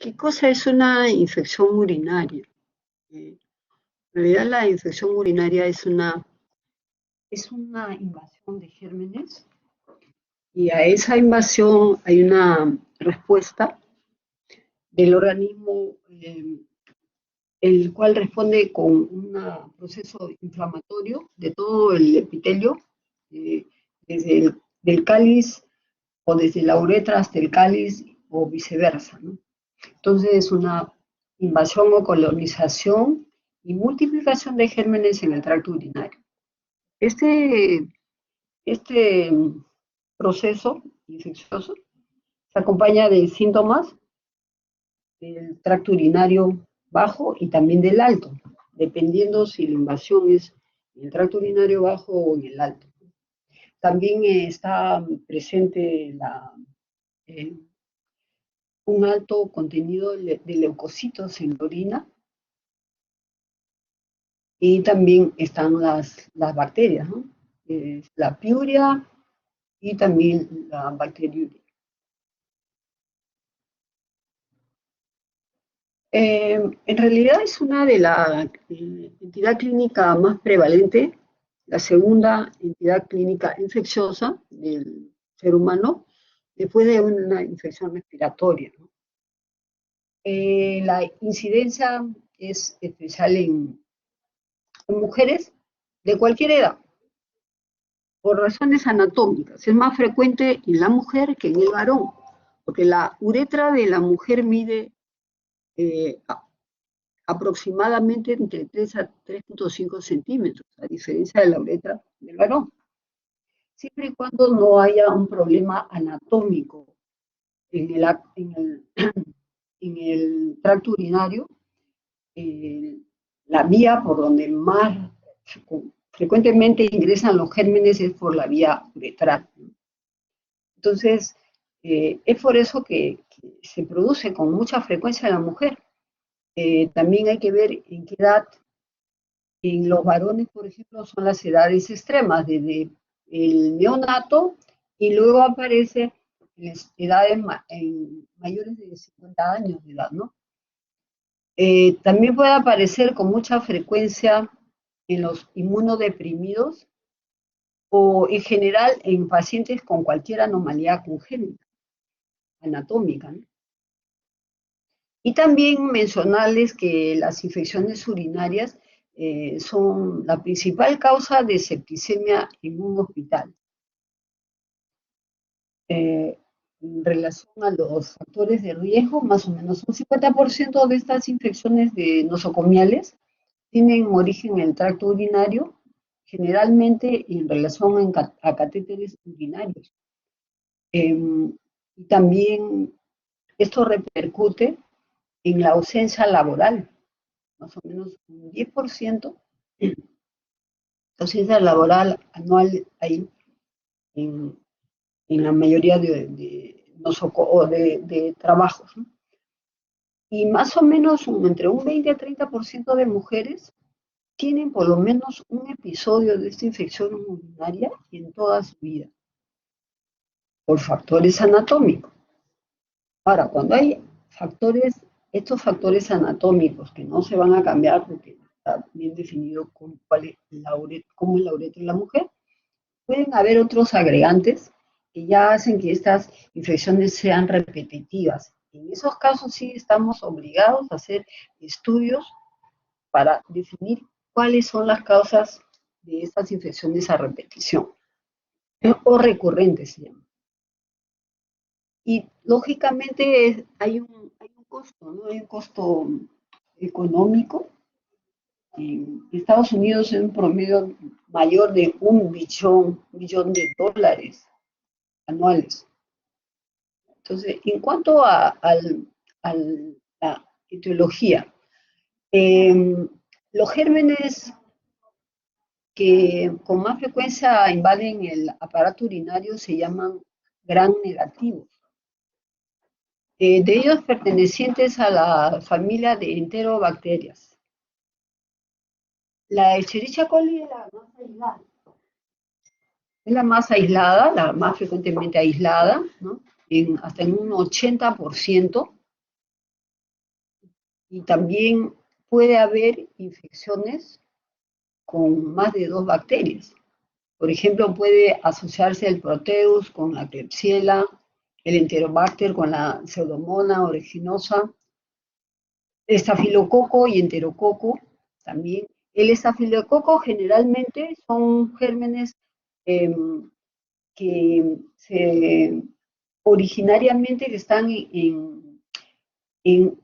¿Qué cosa es una infección urinaria? En realidad la infección urinaria es una invasión de gérmenes y a esa invasión hay una respuesta del organismo, el cual responde con un proceso inflamatorio de todo el epitelio, eh, desde el del cáliz o desde la uretra hasta el cáliz o viceversa, ¿no? Entonces es una invasión o colonización y multiplicación de gérmenes en el tracto urinario. Este, este proceso infeccioso se acompaña de síntomas del tracto urinario bajo y también del alto, dependiendo si la invasión es en el tracto urinario bajo o en el alto. También está presente eh, un alto contenido de leucocitos en la orina y también están las bacterias, ¿no? La piuria y también la bacteriuria. En realidad es una de la entidad clínica más prevalente, la segunda entidad clínica infecciosa del ser humano, después de una infección respiratoria, ¿no? La incidencia es especial en mujeres de cualquier edad, por razones anatómicas. Es más frecuente en la mujer que en el varón, porque la uretra de la mujer mide eh, aproximadamente entre 3 a 3,5 centímetros, a diferencia de la uretra del varón. Siempre y cuando no haya un problema anatómico en el tracto urinario, eh, la vía por donde más frecuentemente ingresan los gérmenes es por la vía uretral. Entonces, es por eso que se produce con mucha frecuencia en la mujer. También hay que ver en qué edad. En los varones, por ejemplo, son las edades extremas, desde el neonato y luego aparece en las edades mayores de 50 años de edad, ¿no? También puede aparecer con mucha frecuencia en los inmunodeprimidos o en general en pacientes con cualquier anomalía congénita, anatómica, ¿no? Y también mencionarles que las infecciones urinarias son la principal causa de septicemia en un hospital. En relación a los factores de riesgo, más o menos un 50% de estas infecciones nosocomiales tienen origen en el tracto urinario, generalmente en relación a catéteres urinarios. Y también esto repercute en la ausencia laboral, más o menos un 10% de ausencia laboral anual hay en, en la mayoría de trabajos, ¿no? Y más o menos entre un 20 a 30% de mujeres tienen por lo menos un episodio de esta infección urinaria en toda su vida, por factores anatómicos. Ahora, cuando hay estos factores anatómicos que no se van a cambiar porque está bien definido cómo es la uretra de la mujer, pueden haber otros agregantes que ya hacen que estas infecciones sean repetitivas. En esos casos sí estamos obligados a hacer estudios para definir cuáles son las causas de estas infecciones a repetición, o recurrentes se llama. Y lógicamente hay un costo, ¿no? Hay un costo económico. En Estados Unidos es un promedio mayor de un billón de dólares anuales. Entonces, en cuanto a la etiología, eh, los gérmenes que con más frecuencia invaden el aparato urinario se llaman gram negativos. De ellos pertenecientes a la familia de enterobacterias. La Escherichia coli es la más aislada. Es la más aislada, la más frecuentemente aislada, ¿no? Hasta en un 80%. Y también puede haber infecciones con más de 2 bacterias. Por ejemplo, puede asociarse el Proteus con la Klebsiella, el Enterobacter con la Pseudomonas aeruginosa, estafilococo y enterococo también. El estafilococo generalmente son gérmenes eh, que originariamente que están en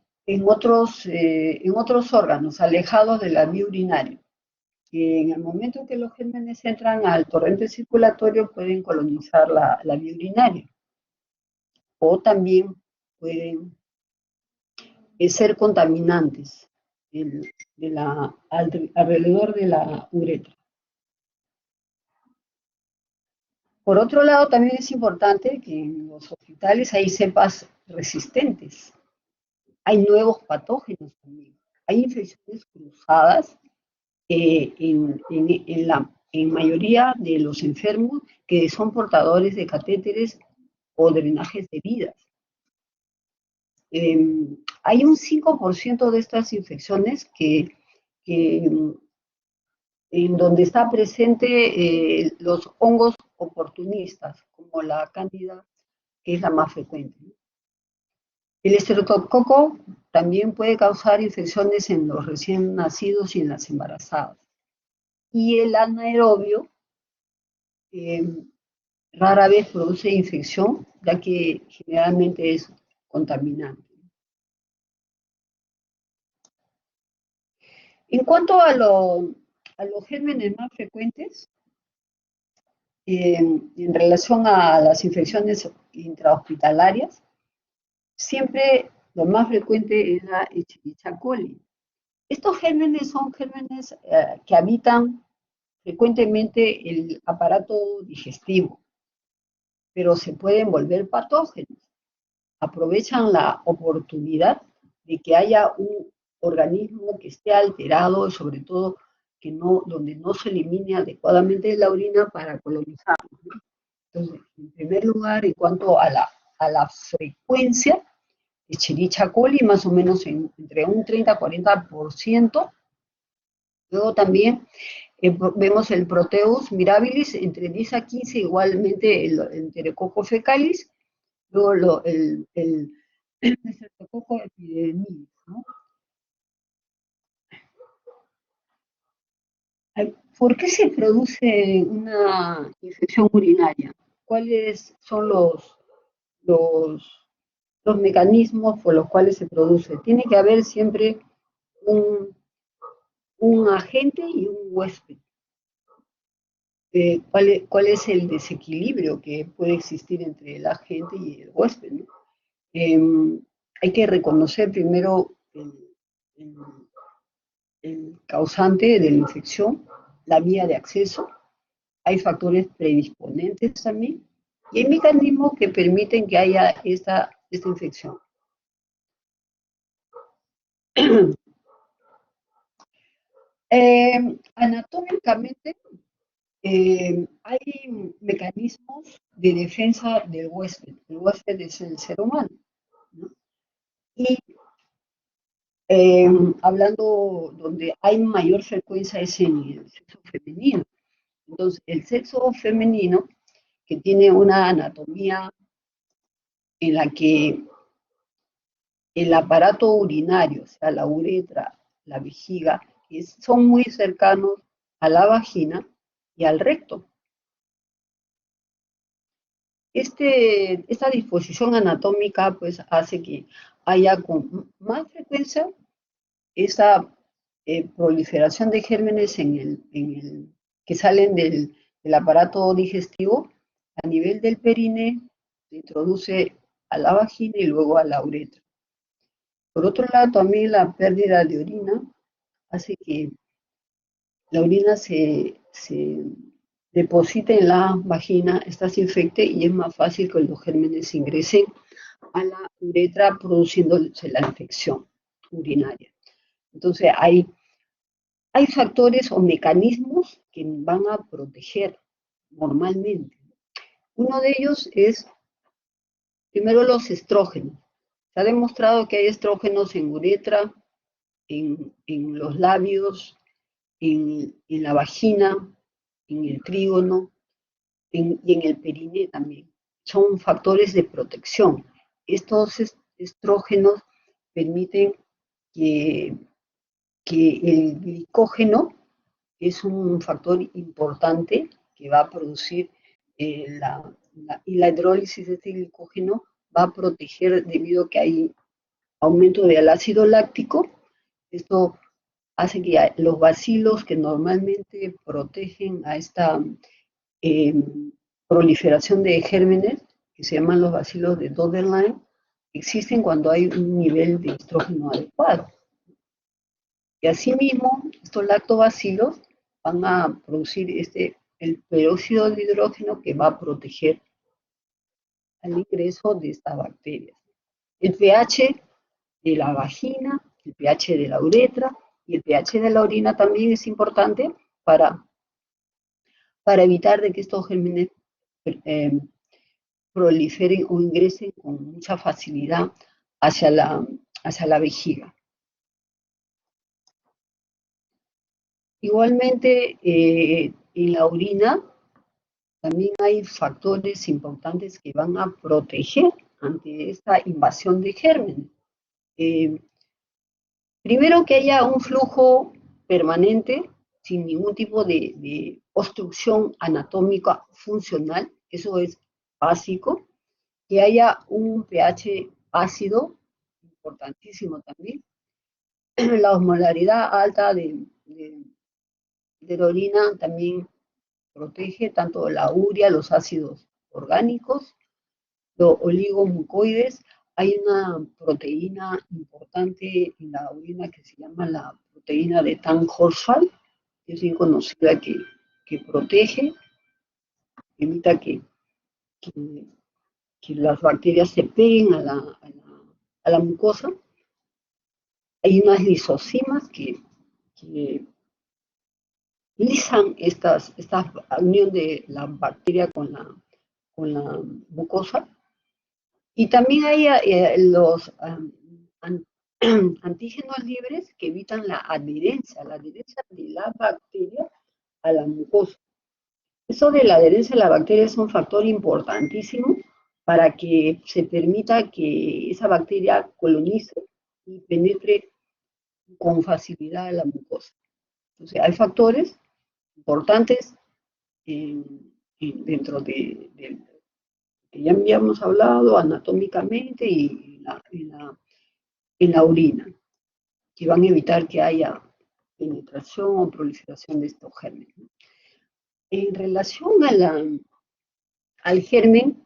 otros órganos, alejados de la vía urinaria. Que en el momento que los gérmenes entran al torrente circulatorio pueden colonizar la vía urinaria o también pueden ser contaminantes alrededor de la uretra. Por otro lado, también es importante que en los hospitales hay cepas resistentes, hay nuevos patógenos también, hay infecciones cruzadas en mayoría de los enfermos que son portadores de catéteres o drenajes de vidas. Hay un 5% de estas infecciones en donde está presente los hongos oportunistas, como la cándida, que es la más frecuente. El estreptococo también puede causar infecciones en los recién nacidos y en las embarazadas. Y el anaerobio rara vez produce infección, ya que generalmente es contaminante. En cuanto a los gérmenes más frecuentes, en relación a las infecciones intrahospitalarias, siempre lo más frecuente es la Escherichia coli. Estos gérmenes son gérmenes que habitan frecuentemente el aparato digestivo, pero se pueden volver patógenos. Aprovechan la oportunidad de que haya un organismo que esté alterado y sobre todo que donde no se elimine adecuadamente la orina para colonizarlo. Entonces, en primer lugar, en cuanto a la frecuencia, Escherichia coli más o menos entre un 30-40%. Luego también vemos el Proteus mirabilis entre 10 a 15, igualmente el Enterococcus fecalis, luego el Streptococcus epidermidis, ¿no? ¿Por qué se produce una infección urinaria? ¿Cuáles son los, los mecanismos por los cuales se produce? Tiene que haber siempre un, un agente y un huésped. ¿Cuál es el desequilibrio que puede existir entre el agente y el huésped, ¿no? Hay que reconocer primero el, el causante de la infección, la vía de acceso, hay factores predisponentes también, y hay mecanismos que permiten que haya esta infección. Anatómicamente, hay mecanismos de defensa del huésped. El huésped es el ser humano, ¿no? Y hablando donde hay mayor frecuencia es en el sexo femenino. Entonces, el sexo femenino, que tiene una anatomía en la que el aparato urinario, o sea, la uretra, la vejiga, son muy cercanos a la vagina y al recto. Esta disposición anatómica pues hace que haya con más frecuencia esa proliferación de gérmenes que salen del aparato digestivo a nivel del perine, se introduce a la vagina y luego a la uretra. Por otro lado, también la pérdida de orina hace que la orina se deposite en la vagina, esta se infecte y es más fácil que los gérmenes ingresen a la uretra produciéndose la infección urinaria. Entonces, hay factores o mecanismos que van a proteger normalmente. Uno de ellos es, primero, los estrógenos. Se ha demostrado que hay estrógenos en uretra, en los labios, en la vagina, en el trígono y en el perineo también. Son factores de protección. Estos estrógenos permiten que, que el glicógeno es un factor importante que va a producir y la hidrólisis de este glicógeno va a proteger debido a que hay aumento del ácido láctico. Esto hace que los bacilos que normalmente protegen a esta eh, proliferación de gérmenes, que se llaman los bacilos de Döderlein, existen cuando hay un nivel de estrógeno adecuado. Y asimismo, estos lactobacilos van a producir el peróxido de hidrógeno que va a proteger al ingreso de estas bacterias. El pH de la vagina, el pH de la uretra y el pH de la orina también es importante para, evitar de que estos gérmenes eh, proliferen o ingresen con mucha facilidad hacia la vejiga. Igualmente, en la orina también hay factores importantes que van a proteger ante esta invasión de gérmenes. Primero, que haya un flujo permanente sin ningún tipo de obstrucción anatómica funcional, eso es básico. Que haya un pH ácido, importantísimo también. La osmolaridad alta de la orina también protege tanto la urea, los ácidos orgánicos, los oligomucoides. Hay una proteína importante en la orina que se llama la proteína de Tan-Horsfall, que es bien conocida, que protege, evita que, que las bacterias se peguen a la mucosa. Hay unas lisocimas que lisan esta unión de la bacteria con la mucosa. Y también hay los antígenos libres que evitan la adherencia de la bacteria a la mucosa. Eso de la adherencia a la bacteria es un factor importantísimo para que se permita que esa bacteria colonice y penetre con facilidad a la mucosa. Entonces, hay factores importantes dentro de que ya habíamos hablado anatómicamente y en la orina, que van a evitar que haya penetración o proliferación de estos gérmenes. En relación al germen,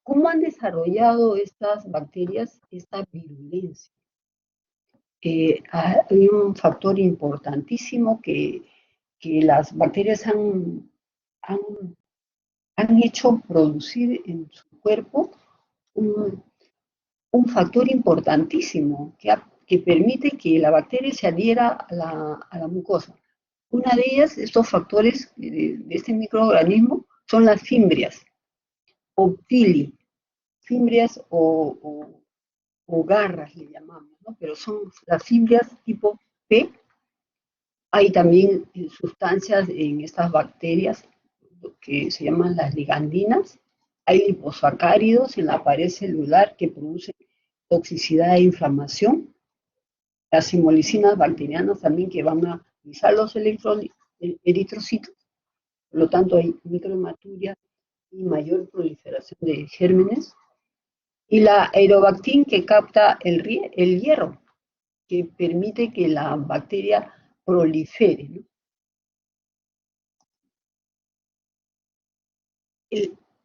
¿cómo han desarrollado estas bacterias esta virulencia? Hay un factor importantísimo que las bacterias han hecho producir en su cuerpo un factor importantísimo que permite que la bacteria se adhiera a la mucosa. Una de ellas, estos factores de este microorganismo, son las fimbrias o pili, fimbrias o garras le llamamos, ¿no? Pero son las fimbrias tipo P. Hay también sustancias en estas bacterias que se llaman las ligandinas. Hay liposacáridos en la pared celular que producen toxicidad e inflamación. Las hemolicinas bacterianas también que van a lisar los eritrocitos. Por lo tanto, hay microhematuria y mayor proliferación de gérmenes. Y la aerobactin que capta el hierro, que permite que la bacteria prolifere, ¿no?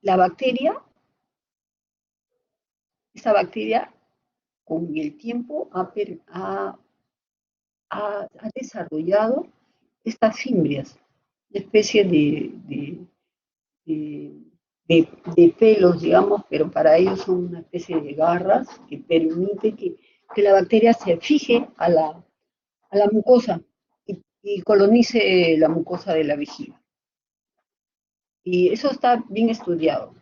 La bacteria, esta bacteria con el tiempo ha desarrollado estas fimbrias, una especie de pelos, digamos, pero para ellos son una especie de garras que permite que la bacteria se fije a la mucosa y colonice la mucosa de la vejiga. Y eso está bien estudiado.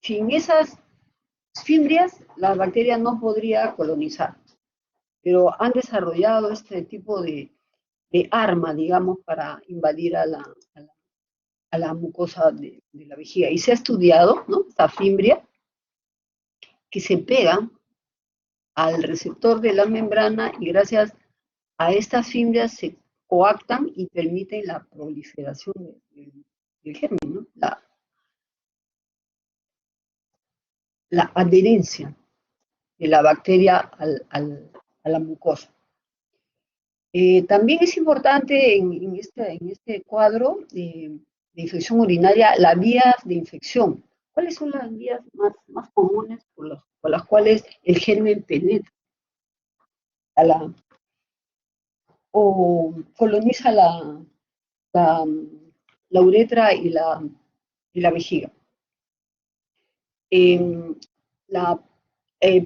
Sin esas fimbrias, la bacteria no podría colonizar. pero han desarrollado este tipo de arma, digamos, para invadir a la mucosa de la vejiga. Y se ha estudiado, ¿no? Esta fimbria que se pega al receptor de la membrana y gracias a estas fibras se coactan y permiten la proliferación del germen, ¿no? La adherencia de la bacteria a la mucosa. También es importante en este cuadro de infección urinaria las vías de infección. ¿Cuáles son las vías más comunes por las cuales el germen penetra o coloniza la, la uretra y la vejiga? Eh, la,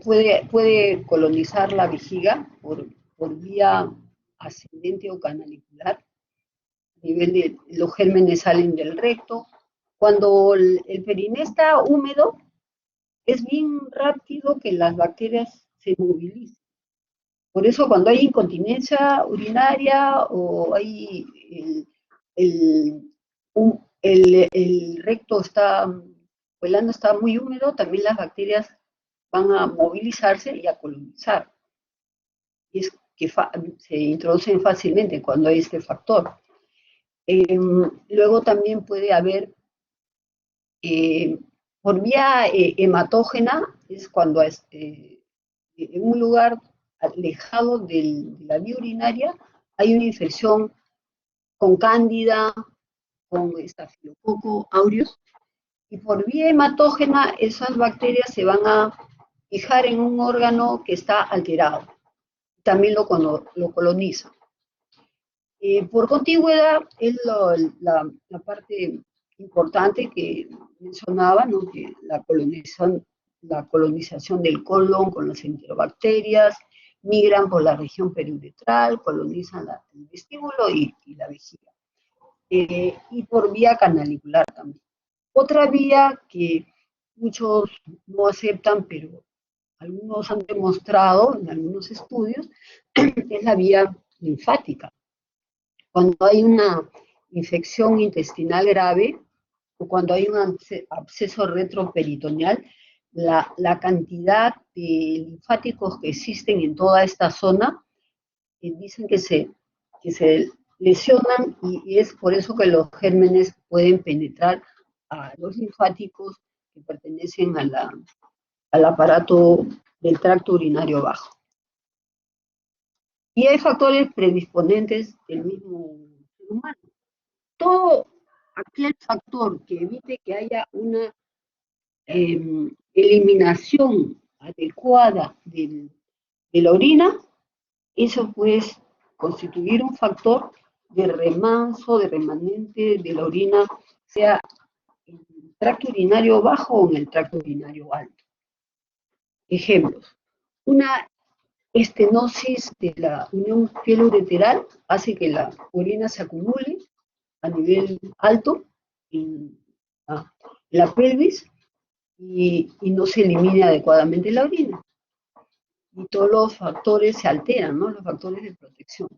puede colonizar la vejiga por vía ascendente o canalicular, a nivel de los gérmenes salen del recto. Cuando el periné está húmedo, es bien rápido que las bacterias se movilicen. Por eso cuando hay incontinencia urinaria o hay el recto está, o el ano está muy húmedo, también las bacterias van a movilizarse y a colonizar. Y es que se introducen fácilmente cuando hay este factor. Luego también puede haber, por vía hematógena, es cuando en un lugar alejado de la vía urinaria hay una infección con cándida, con estafilococo aureus, y por vía hematógena esas bacterias se van a fijar en un órgano que está alterado. También lo coloniza. Por contigüedad es la parte importante que mencionaba, ¿no? Que la colonización del colon con las enterobacterias, migran por la región periuretral, colonizan el vestíbulo y la vejiga. Y por vía canalicular también. Otra vía que muchos no aceptan, pero algunos han demostrado en algunos estudios, es la vía linfática. Cuando hay una infección intestinal grave o cuando hay un absceso retroperitoneal, la cantidad de linfáticos que existen en toda esta zona dicen que se lesionan y es por eso que los gérmenes pueden penetrar a los linfáticos que pertenecen al aparato del tracto urinario bajo. Y hay factores predisponentes del mismo ser humano. Todo aquel factor que evite que haya una eliminación adecuada de la orina, eso puede constituir un factor de remanso, de remanente de la orina, sea en el tracto urinario bajo o en el tracto urinario alto. Ejemplos. Una estenosis de la unión pielo-ureteral hace que la orina se acumule a nivel alto en la pelvis y no se elimine adecuadamente la orina. Y todos los factores se alteran, ¿no? Los factores de protección.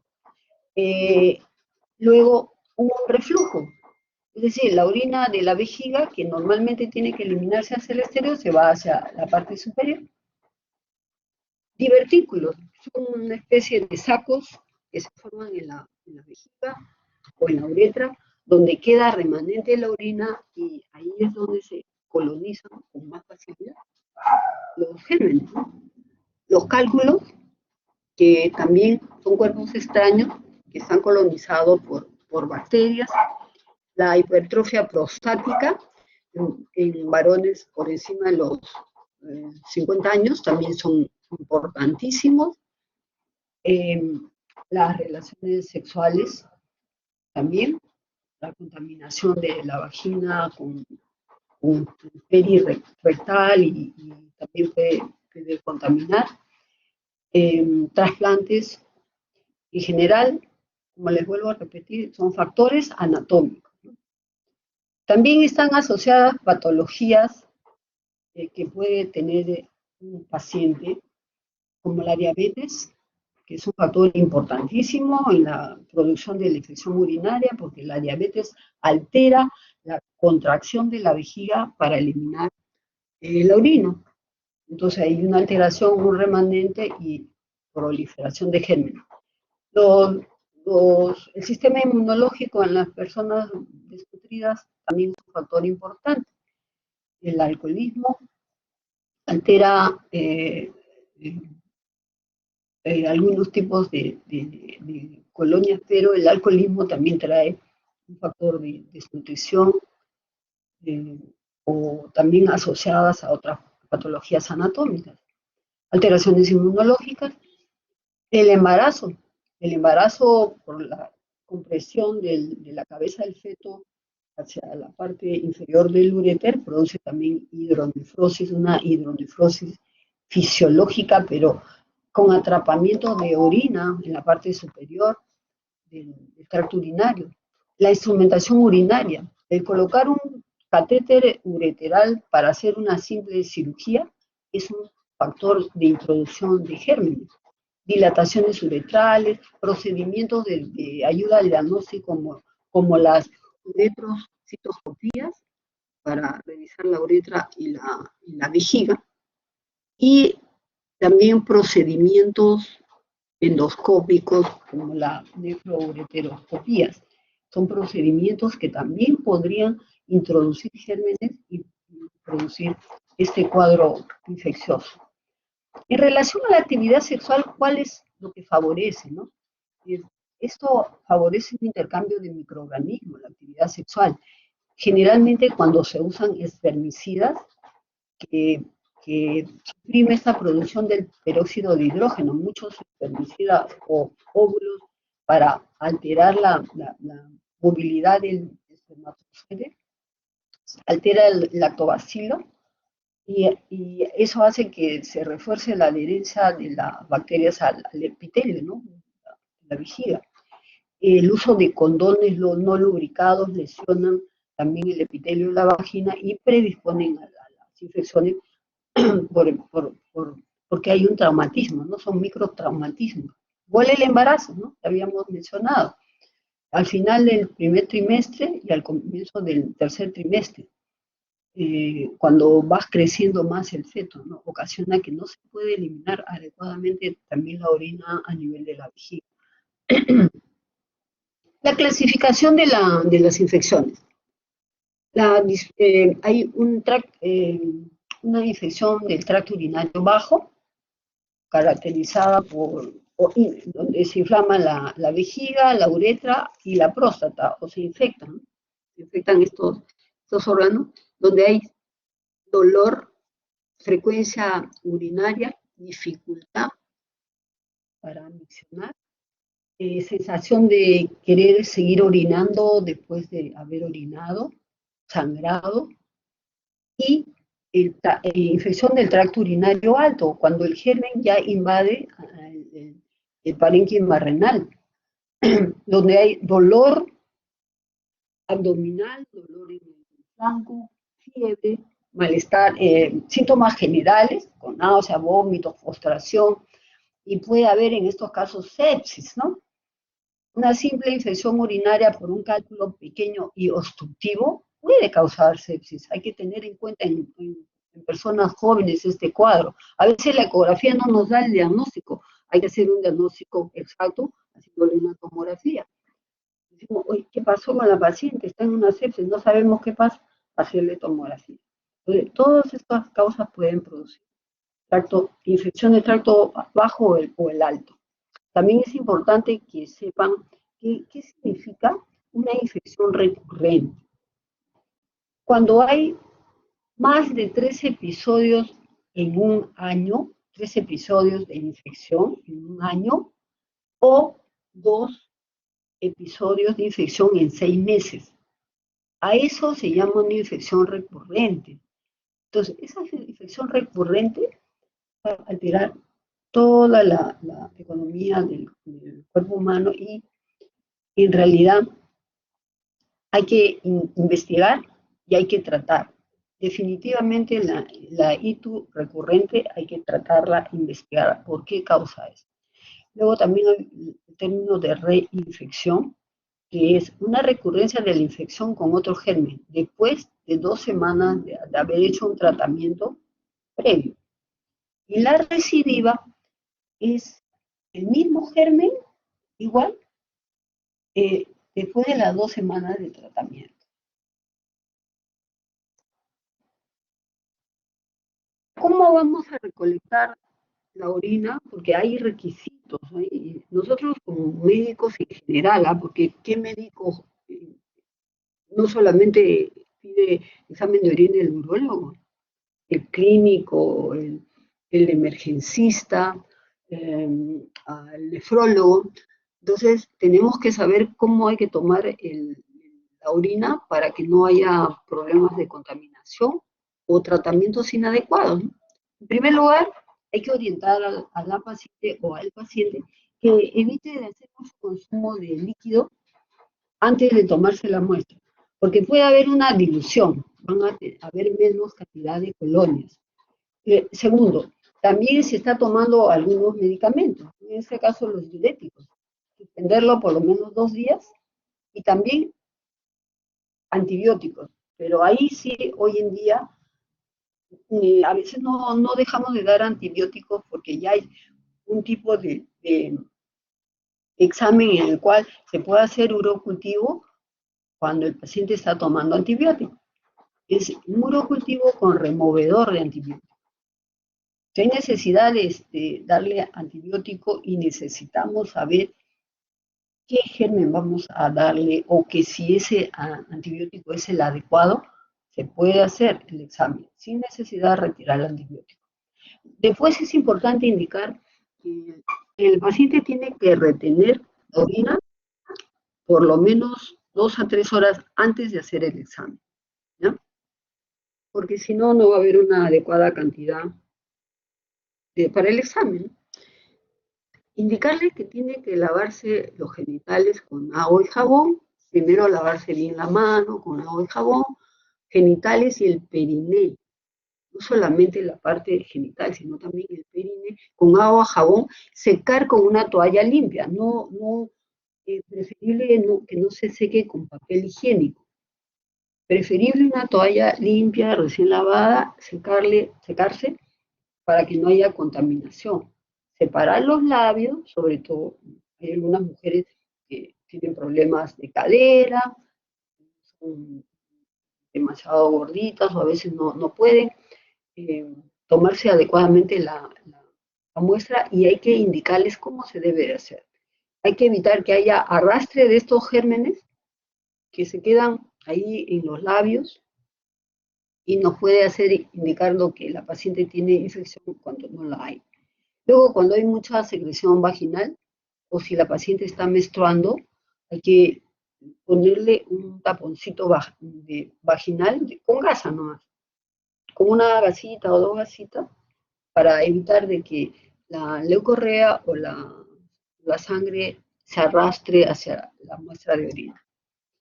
Luego, un reflujo. Es decir, la orina de la vejiga, que normalmente tiene que eliminarse hacia el exterior, se va hacia la parte superior. Divertículos, son una especie de sacos que se forman en la vejiga o en la uretra, donde queda remanente de la orina y ahí es donde se colonizan con más facilidad los gérmenes, ¿no? Los cálculos, que también son cuerpos extraños, que están colonizados por bacterias. La hipertrofia prostática, en varones por encima de los 50 años, también son importantísimos. Las relaciones sexuales también, la contaminación de la vagina con perirectal y también puede contaminar. Trasplantes, en general, como les vuelvo a repetir, son factores anatómicos, ¿no? También están asociadas patologías que puede tener un paciente, como la diabetes, que es un factor importantísimo en la producción de la infección urinaria, porque la diabetes altera la contracción de la vejiga para eliminar la orina. Entonces hay una alteración, un remanente y proliferación de gérmenes. El sistema inmunológico en las personas desnutridas también es un factor importante. El alcoholismo altera algunos tipos de colonias, pero el alcoholismo también trae un factor de desnutrición eh, o también asociadas a otras patologías anatómicas. Alteraciones inmunológicas, el embarazo por la compresión de la cabeza del feto hacia la parte inferior del uréter produce también hidronefrosis, una hidronefrosis fisiológica, pero con atrapamiento de orina en la parte superior del tracto urinario. La instrumentación urinaria, el colocar un catéter ureteral para hacer una simple cirugía es un factor de introducción de gérmenes. Dilataciones uretrales, procedimientos de ayuda al diagnóstico como las uretrocitoscopías para revisar la uretra y la vejiga, y también procedimientos endoscópicos como la nefroureteroscopías. Son procedimientos que también podrían introducir gérmenes y producir este cuadro infeccioso. En relación a la actividad sexual, ¿cuál es lo que favorece, no? Esto favorece un intercambio de microorganismos, la actividad sexual. Generalmente cuando se usan espermicidas, que suprime esta producción del peróxido de hidrógeno, muchos espermicidas o óvulos para alterar la movilidad del espermatozoide, altera el lactobacilo, y eso hace que se refuerce la adherencia de las bacterias al epitelio, ¿no? La vejiga. El uso de condones no lubricados lesionan también el epitelio de la vagina y predisponen a las infecciones porque hay un traumatismo, ¿no? Son microtraumatismos. Igual el embarazo, ¿no? Que habíamos mencionado. Al final del primer trimestre y al comienzo del tercer trimestre, cuando vas creciendo más el feto, ¿no? Ocasiona que no se puede eliminar adecuadamente también la orina a nivel de la vejiga. La clasificación de las infecciones. Hay una infección del tracto urinario bajo, caracterizada donde se inflama la vejiga, la uretra y la próstata, o se infectan estos órganos, donde hay dolor, frecuencia urinaria, dificultad para miccionar, sensación de querer seguir orinando después de haber orinado, sangrado, y infección del tracto urinario alto, cuando el germen ya invade el parénquima renal, donde hay dolor abdominal, dolor en el flanco, fiebre, malestar, síntomas generales, con náusea, vómitos, frustración, y puede haber en estos casos sepsis, ¿no? Una simple infección urinaria por un cálculo pequeño y obstructivo puede causar sepsis. Hay que tener en cuenta en personas jóvenes este cuadro. A veces la ecografía no nos da el diagnóstico. Hay que hacer un diagnóstico exacto haciéndole una tomografía. Decimos, oye, ¿qué pasó con la paciente? Está en una sepsis, no sabemos qué pasa, hacerle tomografía. Entonces, todas estas causas pueden producir infección del tracto bajo o el alto. También es importante que sepan qué significa una infección recurrente. Cuando hay más de 3 episodios en un año, 3 episodios de infección en un año, o 2 episodios de infección en 6 meses. A eso se llama una infección recurrente. Entonces, esa infección recurrente va a alterar toda la economía del cuerpo humano, y en realidad hay que investigar y hay que tratar. Definitivamente la ITU recurrente hay que tratarla, investigar por qué causa eso. Luego también hay el término de reinfección, que es una recurrencia de la infección con otro germen, después de 2 semanas de haber hecho un tratamiento previo. Y la recidiva es el mismo germen, igual, después de las 2 semanas de tratamiento. ¿Cómo vamos a recolectar la orina? Porque hay requisitos, ¿no? Y nosotros como médicos en general, ¿ah? Porque ¿qué médico no solamente pide examen de orina el urólogo, el clínico, el emergencista, al nefrólogo? Entonces, tenemos que saber cómo hay que tomar la orina para que no haya problemas de contaminación o tratamientos inadecuados, ¿no? En primer lugar, hay que orientar a la paciente o al paciente que evite de hacer mucho consumo de líquido antes de tomarse la muestra, porque puede haber una dilución, van a haber menos cantidad de colonias. Segundo, también se está tomando algunos medicamentos, en este caso los diuréticos, suspenderlo por lo menos 2 días, y también antibióticos, pero ahí sí, hoy en día, a veces no dejamos de dar antibióticos porque ya hay un tipo de examen en el cual se puede hacer urocultivo cuando el paciente está tomando antibióticos. Es un urocultivo con removedor de antibióticos. Si hay necesidad de darle antibiótico y necesitamos saber qué germen vamos a darle o que si ese antibiótico es el adecuado, se puede hacer el examen sin necesidad de retirar el antibiótico. Después es importante indicar que el paciente tiene que retener la orina por lo menos 2 a 3 horas antes de hacer el examen, ¿ya? Porque si no, no va a haber una adecuada cantidad para el examen. Indicarle que tiene que lavarse los genitales con agua y jabón. Primero lavarse bien la mano con agua y jabón, genitales y el periné. No solamente la parte genital, sino también el periné, con agua, jabón, secar con una toalla limpia. Preferible que no se seque con papel higiénico. Preferible una toalla limpia, recién lavada, secarse para que no haya contaminación. Separar los labios, sobre todo, hay algunas mujeres que tienen problemas de cadera, son demasiado gorditas o a veces no pueden eh, tomarse adecuadamente la muestra, y hay que indicarles cómo se debe de hacer. Hay que evitar que haya arrastre de estos gérmenes que se quedan ahí en los labios y nos puede hacer indicando que la paciente tiene infección cuando no la hay. Luego, cuando hay mucha secreción vaginal o si la paciente está menstruando, hay que ponerle un taponcito vaginal con gasa nomás, con una gasita o 2 gasitas, para evitar de que la leucorrea o la sangre se arrastre hacia la muestra de orina.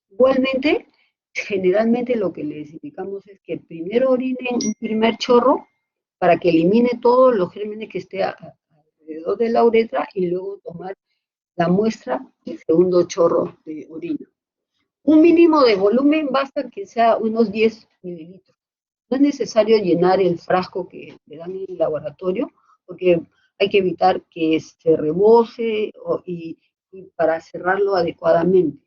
Igualmente, generalmente lo que les indicamos es que primero orinen un primer chorro para que elimine todos los gérmenes que esté alrededor de la uretra y luego tomar la muestra del segundo chorro de orina. Un mínimo de volumen basta que sea unos 10 mililitros. No es necesario llenar el frasco que le dan en el laboratorio, porque hay que evitar que se rebose y para cerrarlo adecuadamente.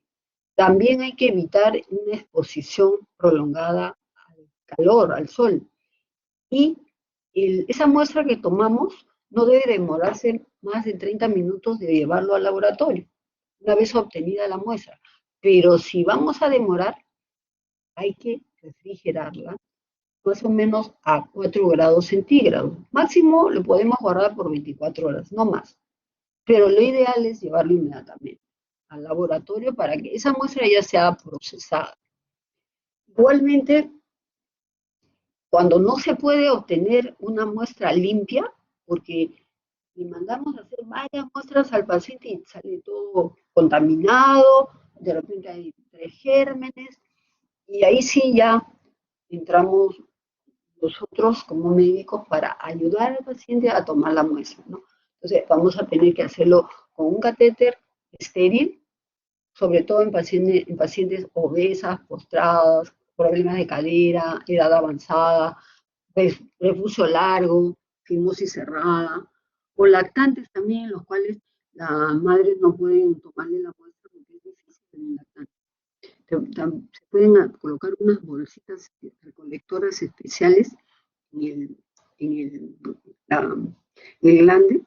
También hay que evitar una exposición prolongada al calor, al sol. Y esa muestra que tomamos no debe demorarse más de 30 minutos de llevarlo al laboratorio, una vez obtenida la muestra. Pero si vamos a demorar, hay que refrigerarla más o menos a 4 grados centígrados. Máximo lo podemos guardar por 24 horas, no más. Pero lo ideal es llevarlo inmediatamente al laboratorio para que esa muestra ya sea procesada. Igualmente, cuando no se puede obtener una muestra limpia, porque le mandamos a hacer varias muestras al paciente y sale todo contaminado, de repente hay 3 gérmenes, y ahí sí ya entramos nosotros como médicos para ayudar al paciente a tomar la muestra, ¿no? Entonces, vamos a tener que hacerlo con un catéter estéril, sobre todo en pacientes obesas, postradas, problemas de cadera, edad avanzada, refugio largo, fimosis cerrada, o lactantes también, en los cuales las madres no pueden tomarle la muestra porque es difícil en el lactante. Se pueden colocar unas bolsitas recolectoras especiales en el, en el, la- en el glande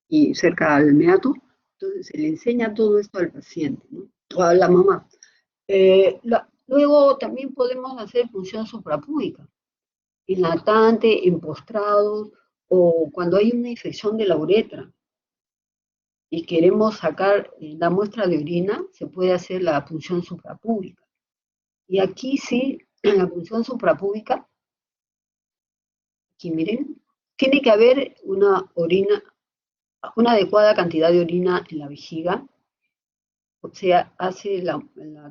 y cerca al meato. Entonces se le enseña todo esto al paciente, ¿no? O a la mamá. Luego también podemos hacer punción suprapúbica, en lactante, en postrados, o cuando hay una infección de la uretra y queremos sacar la muestra de orina, se puede hacer la punción suprapúbica. Y aquí sí, en la punción suprapúbica, aquí miren, tiene que haber una orina, una adecuada cantidad de orina en la vejiga, o sea,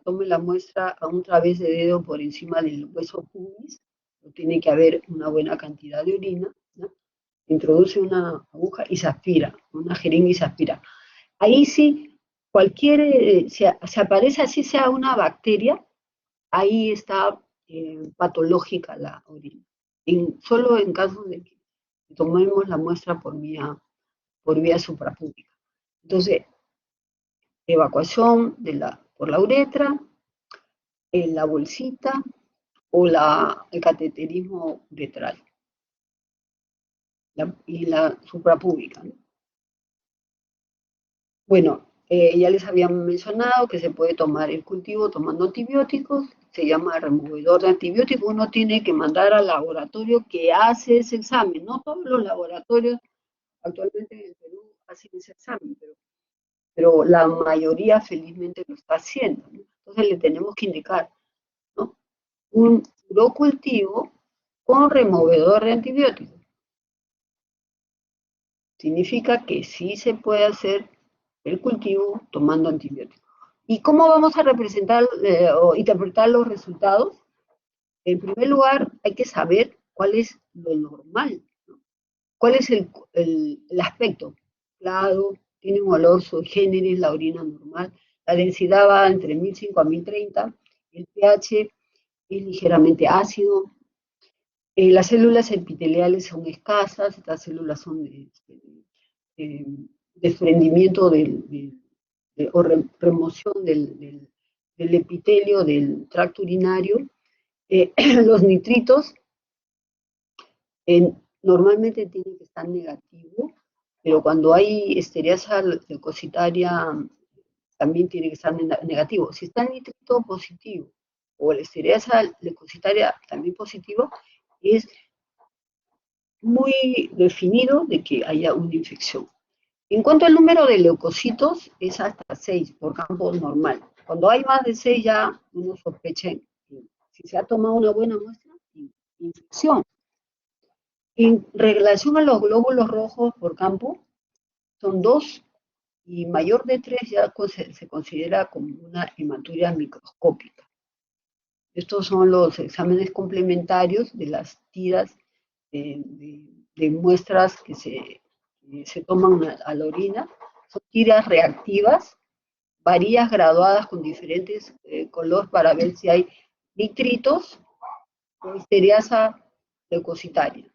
tome la muestra a un través de dedo por encima del hueso pubis, tiene que haber una buena cantidad de orina, ¿no? Introduce una aguja y se aspira, una jeringa y se aspira. Ahí sí, si aparece así sea una bacteria, ahí está patológica la orina. Solo en caso de que tomemos la muestra por vía suprapúbica. Entonces, evacuación por la uretra, en la bolsita o el cateterismo uretral y la suprapúbica, ¿no? Bueno, ya les había mencionado que se puede tomar el cultivo tomando antibióticos, se llama removedor de antibióticos, uno tiene que mandar al laboratorio que hace ese examen, no todos los laboratorios actualmente en el Perú hacen ese examen, pero la mayoría felizmente lo está haciendo, ¿no? Entonces le tenemos que indicar, ¿no? Un urocultivo con removedor de antibióticos. Significa que sí se puede hacer el cultivo tomando antibióticos. ¿Y cómo vamos a representar o interpretar los resultados? En primer lugar, hay que saber cuál es lo normal, ¿no? ¿Cuál es el aspecto? Claro, tiene un olor sui generis, la orina normal, la densidad va entre 1005 a 1030, el pH es ligeramente ácido, las células epiteliales son escasas, estas células son de desprendimiento o remoción del epitelio del tracto urinario. Los nitritos normalmente tienen que estar negativos, pero cuando hay esteriasa leucocitaria también tiene que estar negativo. Si está el nitrito positivo o la esteriasa leucocitaria también positivo, es muy definido de que haya una infección. En cuanto al número de leucocitos, es hasta 6 por campo normal. Cuando hay más de 6 ya uno sospecha, si se ha tomado una buena muestra, infección. En relación a los glóbulos rojos por campo, son 2 y mayor de 3 ya se considera como una hematuria microscópica. Estos son los exámenes complementarios de las tiras de muestras que se toman a la orina. Son tiras reactivas, varillas graduadas con diferentes colores para ver si hay nitritos o histeriasa leucocitaria.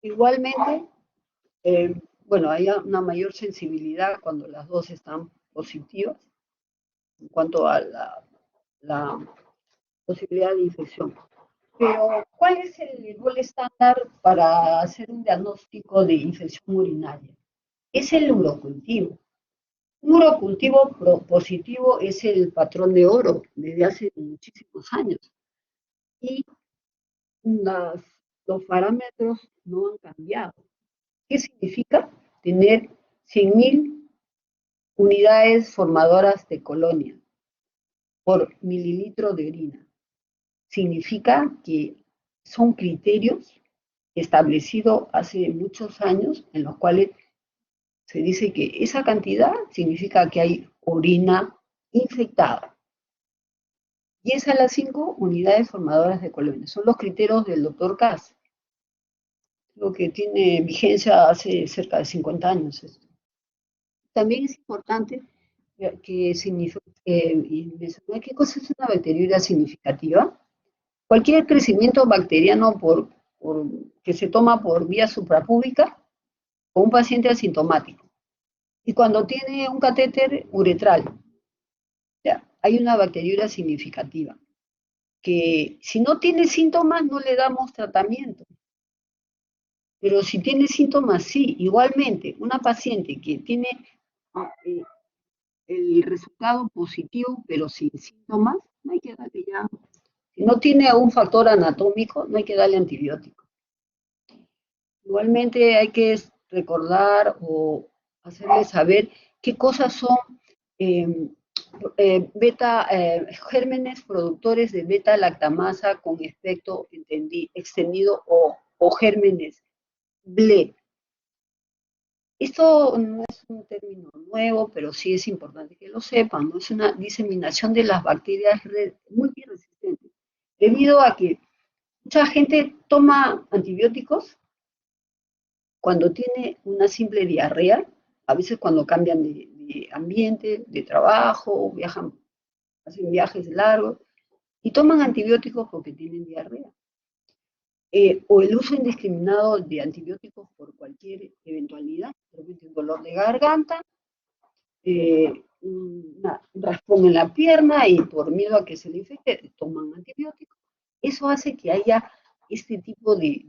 Igualmente, bueno, hay una mayor sensibilidad cuando las dos están positivas en cuanto a la posibilidad de infección. Pero, ¿cuál es el rol estándar para hacer un diagnóstico de infección urinaria? Es el urocultivo. Un urocultivo positivo es el patrón de oro desde hace muchísimos años. Y las, los parámetros no han cambiado. ¿Qué significa? Tener 100.000 unidades formadoras de colonia por mililitro de orina. Significa que son criterios establecidos hace muchos años en los cuales se dice que esa cantidad significa que hay orina infectada. Y es a las 5 unidades formadoras de colonia. Son los criterios del doctor Kass. lo que tiene vigencia hace cerca de 50 años. También es importante que mencionar qué cosa es una bacteriuria significativa. Cualquier crecimiento bacteriano que se toma por vía suprapúbica con un paciente asintomático. Y cuando tiene un catéter uretral, ya, hay una bacteriuria significativa, que si no tiene síntomas no le damos tratamiento, pero si tiene síntomas sí. Igualmente, una paciente que tiene eh, el resultado positivo pero sin síntomas, no hay que darle ya. Si no tiene un factor anatómico, no hay que darle antibiótico. Igualmente hay que recordar o hacerle saber qué cosas son eh, gérmenes productores de beta-lactamasa con efecto extendido o gérmenes BLE. Esto no es un término nuevo, pero sí es importante que lo sepan, ¿no? Es una diseminación de las bacterias multiresistentes, debido a que mucha gente toma antibióticos cuando tiene una simple diarrea, a veces cuando cambian de ambiente, de trabajo, viajan, hacen viajes largos, y toman antibióticos porque tienen diarrea. O el uso indiscriminado de antibióticos por cualquier eventualidad, por ejemplo, un dolor de garganta, un raspón en la pierna y por miedo a que se le infecte, toman antibióticos. Eso hace que haya este tipo de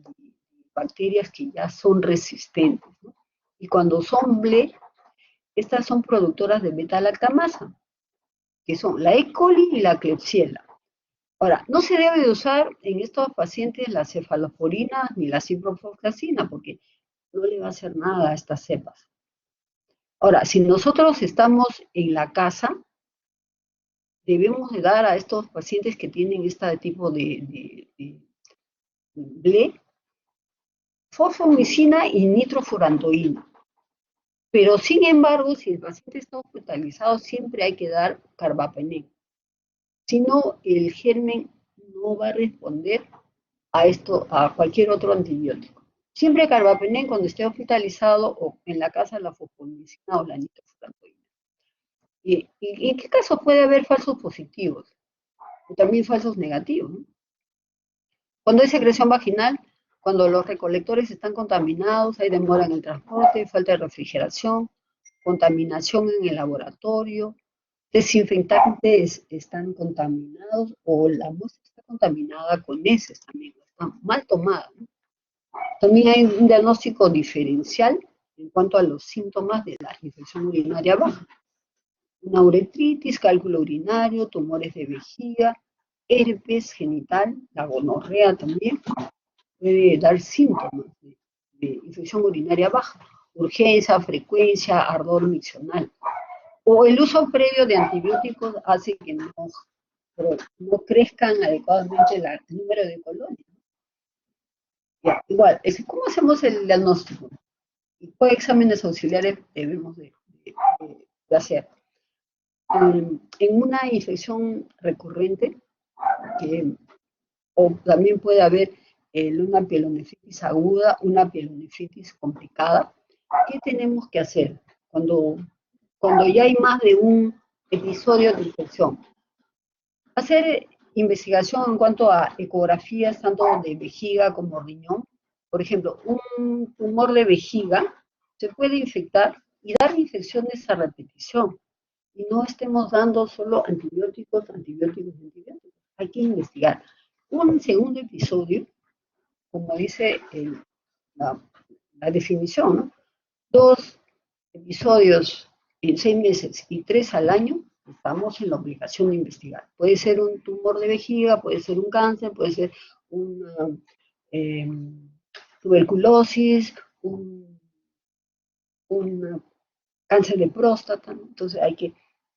bacterias que ya son resistentes, ¿no? Y cuando son BLE, estas son productoras de beta-lactamasa, que son la E. coli y la Klebsiella. Ahora, no se debe de usar en estos pacientes la cefalosporina ni la ciprofloxacina, porque no le va a hacer nada a estas cepas. Ahora, si nosotros estamos en la casa, debemos de dar a estos pacientes que tienen este tipo de BLE, fosfomicina y nitrofurantoína. Pero sin embargo, si el paciente está hospitalizado, siempre hay que dar carbapenem. Si no, el germen no va a responder a cualquier otro antibiótico. Siempre carbapenem cuando esté hospitalizado o en la casa la fosfomicina o la nitrofurantoína. ¿Y en qué caso puede haber falsos positivos? O también falsos negativos, ¿no? Cuando hay secreción vaginal, cuando los recolectores están contaminados, hay demora en el transporte, falta de refrigeración, contaminación en el laboratorio, desinfectantes están contaminados o la muestra está contaminada con heces también, está mal tomada, ¿no? También hay un diagnóstico diferencial en cuanto a los síntomas de la infección urinaria baja. Una uretritis, cálculo urinario, tumores de vejiga, herpes genital, la gonorrea también puede dar síntomas de infección urinaria baja, urgencia, frecuencia, ardor miccional. O el uso previo de antibióticos hace que no crezcan adecuadamente el número de colonias. Ya, igual, ¿cómo hacemos el diagnóstico? ¿Y qué exámenes auxiliares debemos de hacer? En una infección recurrente, o también puede haber una pielonefritis aguda, una pielonefritis complicada, ¿qué tenemos que hacer cuando ya hay más de un episodio de infección? Hacer investigación en cuanto a ecografías tanto de vejiga como riñón. Por ejemplo, un tumor de vejiga se puede infectar y dar infecciones a repetición. Y no estemos dando solo antibióticos, antibióticos, antibióticos. Hay que investigar. Un segundo episodio, como dice la definición, ¿no? 2 episodios en 6 meses y 3 al año, estamos en la obligación de investigar. Puede ser un tumor de vejiga, puede ser un cáncer, puede ser una tuberculosis, un cáncer de próstata, ¿no? Entonces hay que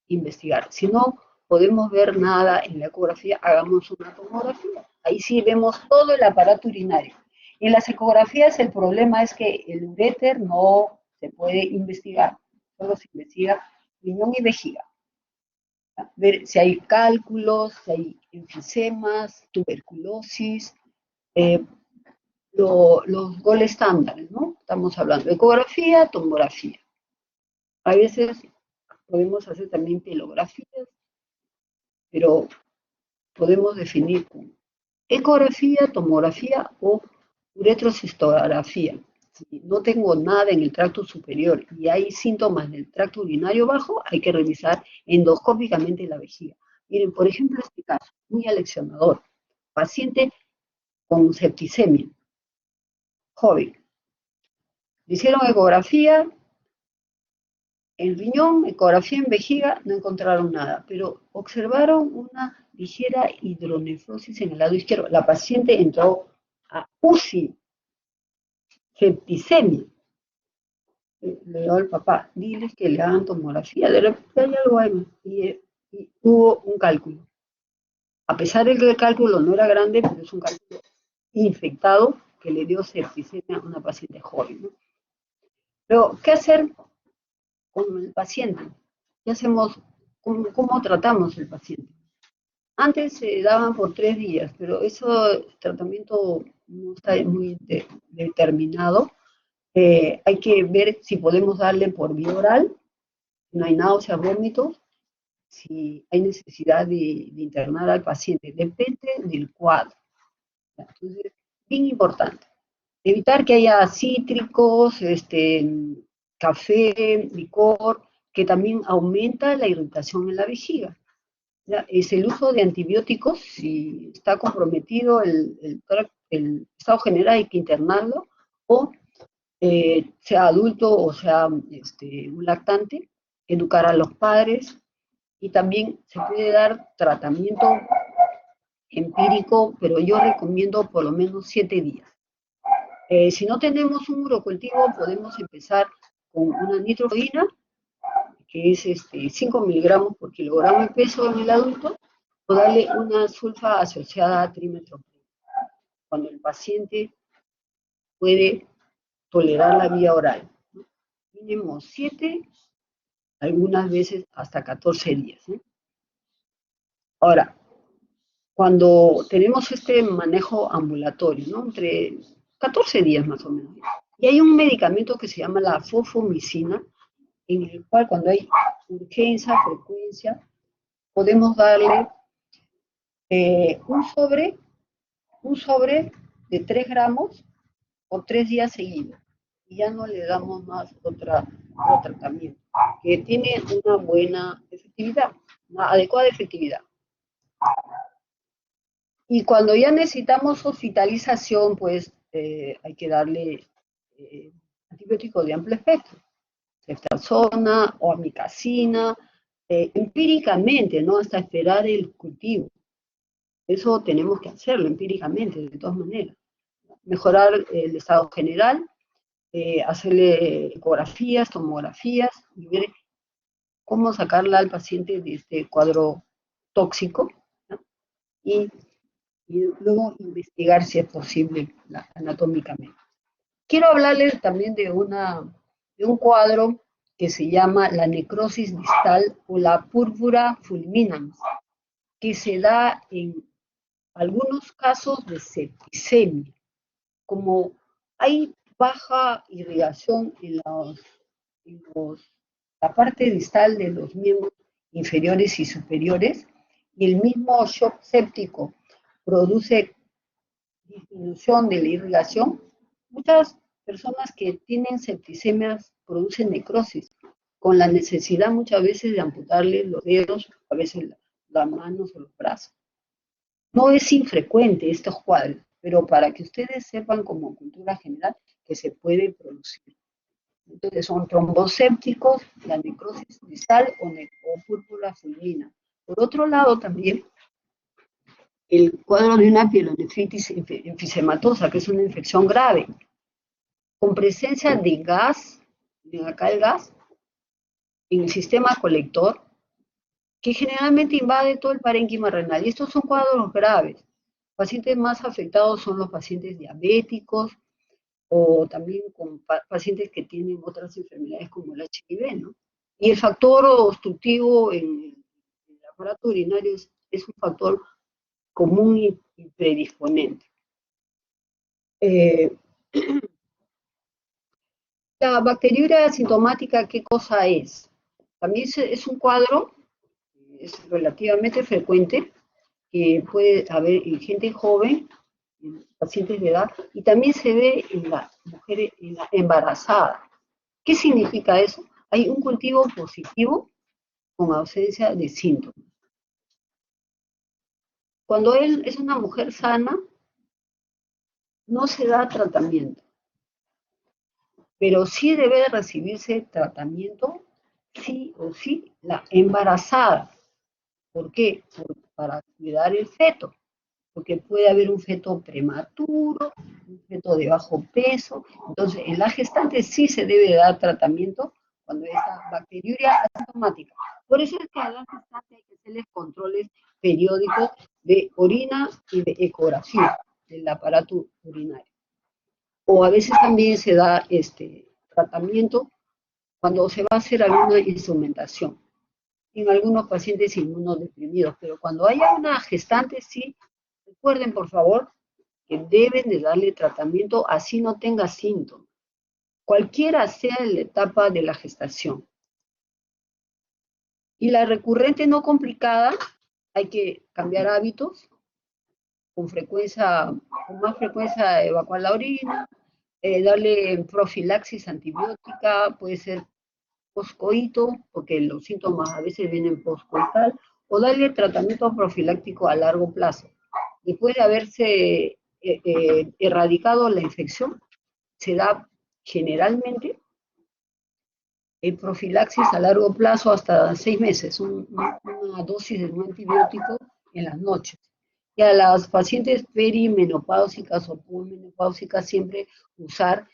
investigar. Si no podemos ver nada en la ecografía, hagamos una tomografía. Ahí sí vemos todo el aparato urinario. En las ecografías el problema es que el uréter no se puede investigar, solo se investiga riñón y vejiga. Ver si hay cálculos, si hay enfisemas, tuberculosis, los gold estándares, ¿no? Estamos hablando de ecografía, tomografía. A veces podemos hacer también pielografías, pero podemos definir con ecografía, tomografía o uretrocistografía. Si no tengo nada en el tracto superior y hay síntomas del tracto urinario bajo, hay que revisar endoscópicamente la vejiga. Miren, por ejemplo, este caso, muy aleccionador. Paciente con septicemia, joven. Le hicieron ecografía en riñón, ecografía en vejiga, no encontraron nada, pero observaron una ligera hidronefrosis en el lado izquierdo. La paciente entró a UCI, septicemia. Le dio al papá, diles que le hagan tomografía, de repente hay algo ahí, y hubo un cálculo. A pesar de que el cálculo no era grande, pero es un cálculo infectado que le dio septicemia a una paciente joven, ¿no? Pero, ¿qué hacer con el paciente? ¿Qué hacemos? ¿Cómo tratamos el paciente? Antes se daban por 3 días, pero ese tratamiento no está muy determinado. Hay que ver si podemos darle por vía oral, si no hay náuseas, vómitos, si hay necesidad de internar al paciente. Depende del cuadro. Entonces, bien importante. Evitar que haya cítricos, café, licor, que también aumenta la irritación en la vejiga. ¿Ya? Es el uso de antibióticos, si está comprometido el estado general hay que internarlo, o sea adulto o sea un lactante, educar a los padres, y también se puede dar tratamiento empírico, pero yo recomiendo por lo menos 7 días. Si no tenemos un urocultivo, podemos empezar con una nitrogen, que es 5 miligramos por kilogramo de peso en el adulto, o darle una sulfa asociada a trimetoprim, cuando el paciente puede tolerar la vía oral. Mínimo 7, algunas veces hasta 14 días. Ahora, cuando tenemos este manejo ambulatorio, ¿no? Entre 14 días más o menos, y hay un medicamento que se llama la fofomicina, en el cual cuando hay urgencia, frecuencia, podemos darle un sobre de 3 gramos por 3 días seguidos. Y ya no le damos más otro tratamiento, que tiene una buena efectividad, una adecuada efectividad. Y cuando ya necesitamos hospitalización, pues hay que darle antibióticos de amplio espectro, ceftriaxona o amicacina, empíricamente, ¿no? Hasta esperar el cultivo. Eso tenemos que hacerlo empíricamente, de todas maneras. Mejorar el estado general, hacerle ecografías, tomografías, y ver cómo sacarla al paciente de este cuadro tóxico, ¿no? Y luego investigar si es posible anatómicamente. Quiero hablarles también de un cuadro que se llama la necrosis distal o la púrpura fulminans, que se da en algunos casos de septicemia. Como hay baja irrigación en la parte distal de los miembros inferiores y superiores, y el mismo shock séptico produce disminución de la irrigación, muchas personas que tienen septicemias producen necrosis, con la necesidad muchas veces de amputarle los dedos, a veces las manos o los brazos. No es infrecuente estos cuadros, pero para que ustedes sepan como cultura general que se puede producir. Entonces son trombosépticos, la necrosis distal o púrpura fulmina. Por otro lado también, el cuadro de una pielonefritis enfisematosa, que es una infección grave, con presencia de gas, ven acá el gas, en el sistema colector, que generalmente invade todo el parénquima renal. Y estos son cuadros graves. Pacientes más afectados son los pacientes diabéticos o también con pacientes que tienen otras enfermedades como el HIV, ¿no? Y el factor obstructivo en el aparato urinario es un factor común y predisponente. Eh, la bacteriuria asintomática, ¿qué cosa es? También es un cuadro, es relativamente frecuente, que puede haber en gente joven, en pacientes de edad, y también se ve en la mujer embarazada. ¿Qué significa eso? Hay un cultivo positivo con ausencia de síntomas. Cuando él es una mujer sana, no se da tratamiento, pero sí debe recibirse tratamiento, sí o sí, la embarazada. ¿Por qué? Para cuidar el feto, porque puede haber un feto prematuro, un feto de bajo peso. Entonces, en la gestante sí se debe dar tratamiento cuando esa bacteriuria asintomática. Por eso es que a la gestante hay que hacerles controles periódicos de orina y de ecografía del aparato urinario. O a veces también se da tratamiento cuando se va a hacer alguna instrumentación en algunos pacientes inmunodeprimidos, pero cuando haya una gestante, sí, recuerden por favor que deben de darle tratamiento así no tenga síntomas, cualquiera sea la etapa de la gestación. Y la recurrente no complicada, hay que cambiar hábitos, con frecuencia, con más frecuencia evacuar la orina, darle profilaxis antibiótica, puede ser poscoito, porque los síntomas a veces vienen poscoital, o darle tratamiento profiláctico a largo plazo. Después de haberse erradicado la infección, se da generalmente profilaxis a largo plazo hasta 6 meses, una dosis de un antibiótico en las noches. Y a las pacientes perimenopáusicas o posmenopáusicas siempre usar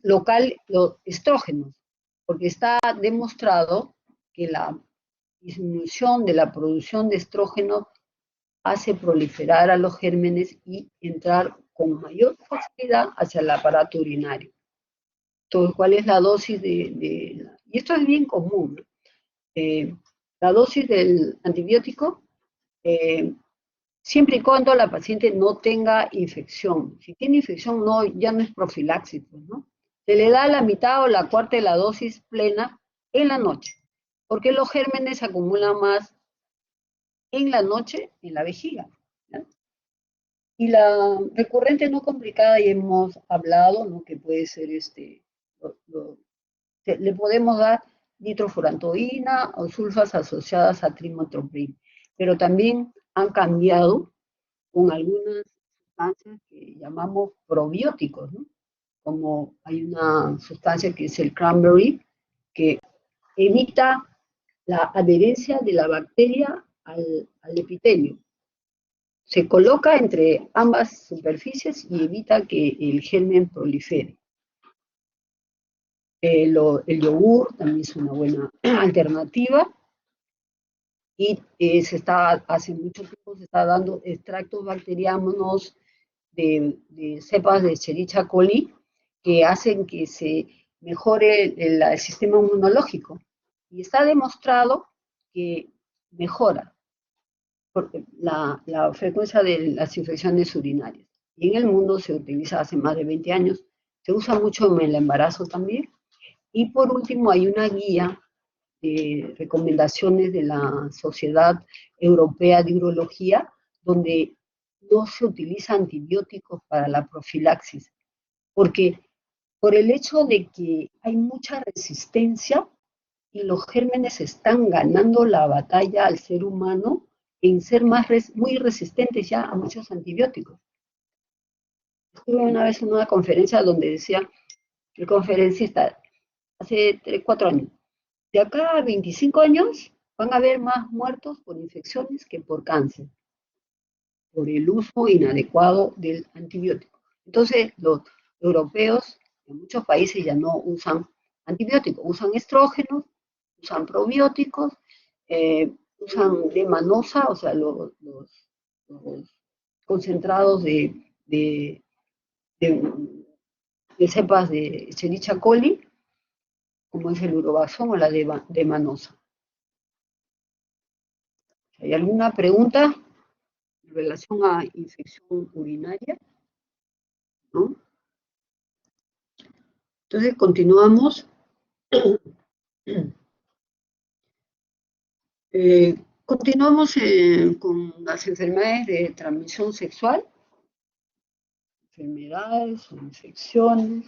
local los estrógenos, porque está demostrado que la disminución de la producción de estrógeno hace proliferar a los gérmenes y entrar con mayor facilidad hacia el aparato urinario. Entonces, ¿cuál es la dosis y esto es bien común, ¿no? La dosis del antibiótico, eh, siempre y cuando la paciente no tenga infección. Si tiene infección, no, ya no es profilaxis, pues, ¿no? Se le da la mitad o la cuarta de la dosis plena en la noche, porque los gérmenes se acumulan más en la noche en la vejiga, ¿ya? Y la recurrente no complicada, ya hemos hablado, ¿no? Que puede ser lo, lo, le podemos dar nitrofurantoína o sulfas asociadas a trimotoprim, pero también han cambiado con algunas sustancias que llamamos probióticos, ¿no? Como hay una sustancia que es el cranberry, que evita la adherencia de la bacteria al epitelio. Se coloca entre ambas superficies y evita que el germen prolifere. El yogur también es una buena alternativa y hace mucho tiempo se está dando extractos bacterianos de cepas de Escherichia coli que hacen que se mejore el sistema inmunológico. Y está demostrado que mejora la frecuencia de las infecciones urinarias. Y en el mundo se utiliza hace más de 20 años, se usa mucho en el embarazo también. Y por último hay una guía de recomendaciones de la Sociedad Europea de Urología, donde no se utiliza antibióticos para la profilaxis, porque por el hecho de que hay mucha resistencia y los gérmenes están ganando la batalla al ser humano en ser muy resistentes ya a muchos antibióticos. Estuve una vez en una conferencia donde decía el conferencista, hace 3, 4 años, de acá a 25 años van a haber más muertos por infecciones que por cáncer, por el uso inadecuado del antibiótico. Entonces, los europeos en muchos países ya no usan antibióticos, usan estrógenos, usan probióticos, usan lemanosa, o sea, los concentrados de, de cepas de Escherichia coli, como es el urobaxón o la de manosa. ¿Hay alguna pregunta en relación a infección urinaria? ¿no? Entonces continuamos. Continuamos con las enfermedades de transmisión sexual, enfermedades o infecciones.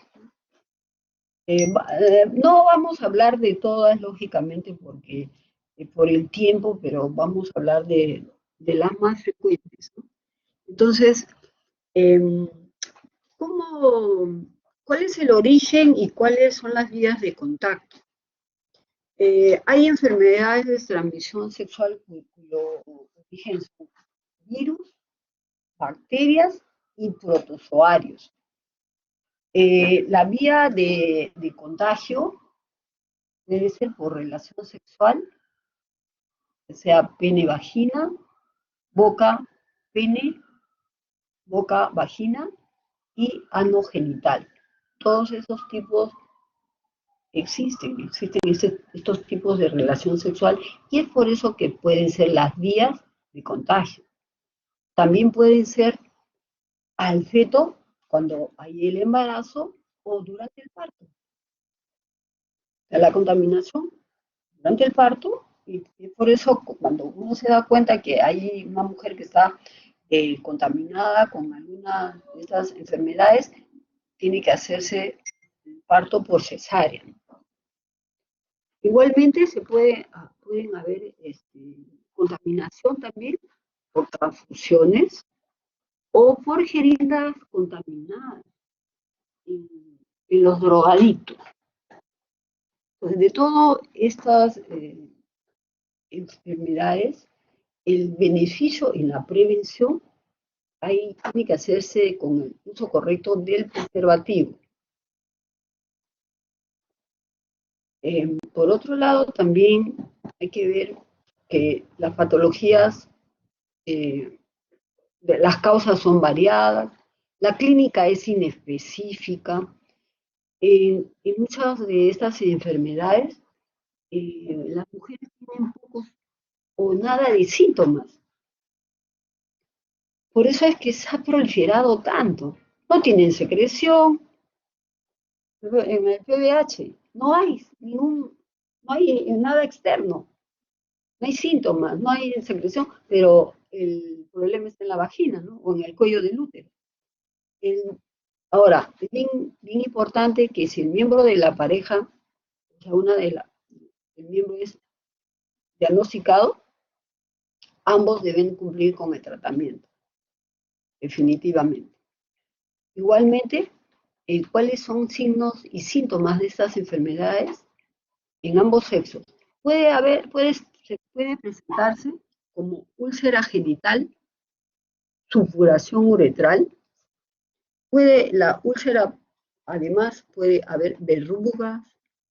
No vamos a hablar de todas, lógicamente, porque por el tiempo, pero vamos a hablar de las más frecuentes, ¿no? Entonces, em, ¿cómo, ¿cuál es el origen y cuáles son las vías de contacto? Hay enfermedades de transmisión sexual cuyo origen son virus, bacterias y protozoarios. La vía de contagio debe ser por relación sexual, sea pene-vagina, boca-pene, boca-vagina y ano-genital. Todos esos tipos existen estos tipos de relación sexual y es por eso que pueden ser las vías de contagio. También pueden ser al feto cuando hay el embarazo o durante el parto. La contaminación durante el parto y por eso cuando uno se da cuenta que hay una mujer que está contaminada con alguna de estas enfermedades, tiene que hacerse el parto por cesárea. Igualmente pueden haber contaminación también por transfusiones o por jeringas contaminadas en los drogadictos. Entonces, de todas estas enfermedades, el beneficio en la prevención ahí tiene que hacerse con el uso correcto del preservativo. Por otro lado, también hay que ver que las patologías, las causas son variadas, la clínica es inespecífica. En muchas de estas enfermedades, las mujeres tienen pocos o nada de síntomas. Por eso es que se ha proliferado tanto. No tienen secreción, en el PVH no hay nada externo, no hay síntomas, no hay secreción, pero el problema está en la vagina, ¿no? O en el cuello del útero. Ahora, es bien importante que si el miembro de la pareja, o sea, el miembro es diagnosticado, ambos deben cumplir con el tratamiento, definitivamente. Igualmente, ¿cuáles son signos y síntomas de estas enfermedades en ambos sexos? Se puede presentarse como úlcera genital, supuración uretral, la úlcera, además, puede haber verrugas,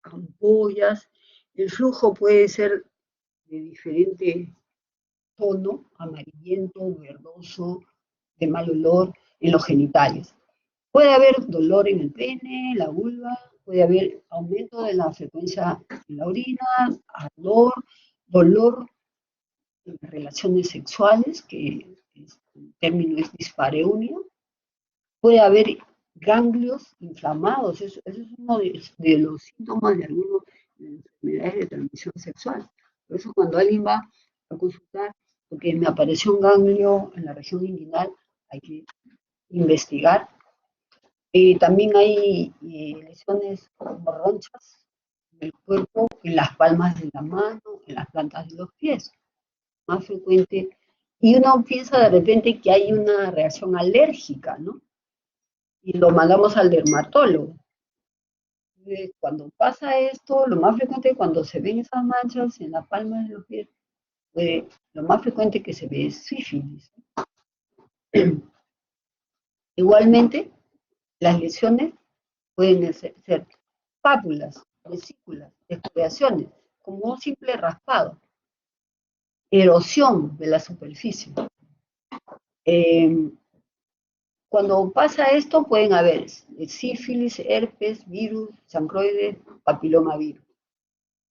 ampollas, el flujo puede ser de diferente tono, amarillento, verdoso, de mal olor en los genitales. Puede haber dolor en el pene, la vulva, puede haber aumento de la frecuencia en la orina, ardor, dolor en relaciones sexuales, que el término es dispareunia. Puede haber ganglios inflamados, eso es uno de los síntomas de algunas enfermedades de transmisión sexual. Por eso cuando alguien va a consultar, porque me apareció un ganglio en la región inguinal, hay que investigar. También hay lesiones como ronchas en el cuerpo, en las palmas de la mano, en las plantas de los pies, más frecuente. Y uno piensa de repente que hay una reacción alérgica, ¿no? Y lo mandamos al dermatólogo. Cuando pasa esto, lo más frecuente cuando se ven esas manchas en la palma de los pies, lo más frecuente que se ve es sífilis. Igualmente, las lesiones pueden ser pápulas, vesículas, escoriaciones, como un simple raspado, erosión de la superficie. Cuando pasa esto pueden haber sífilis, herpes, virus, chancroides, papilomavirus.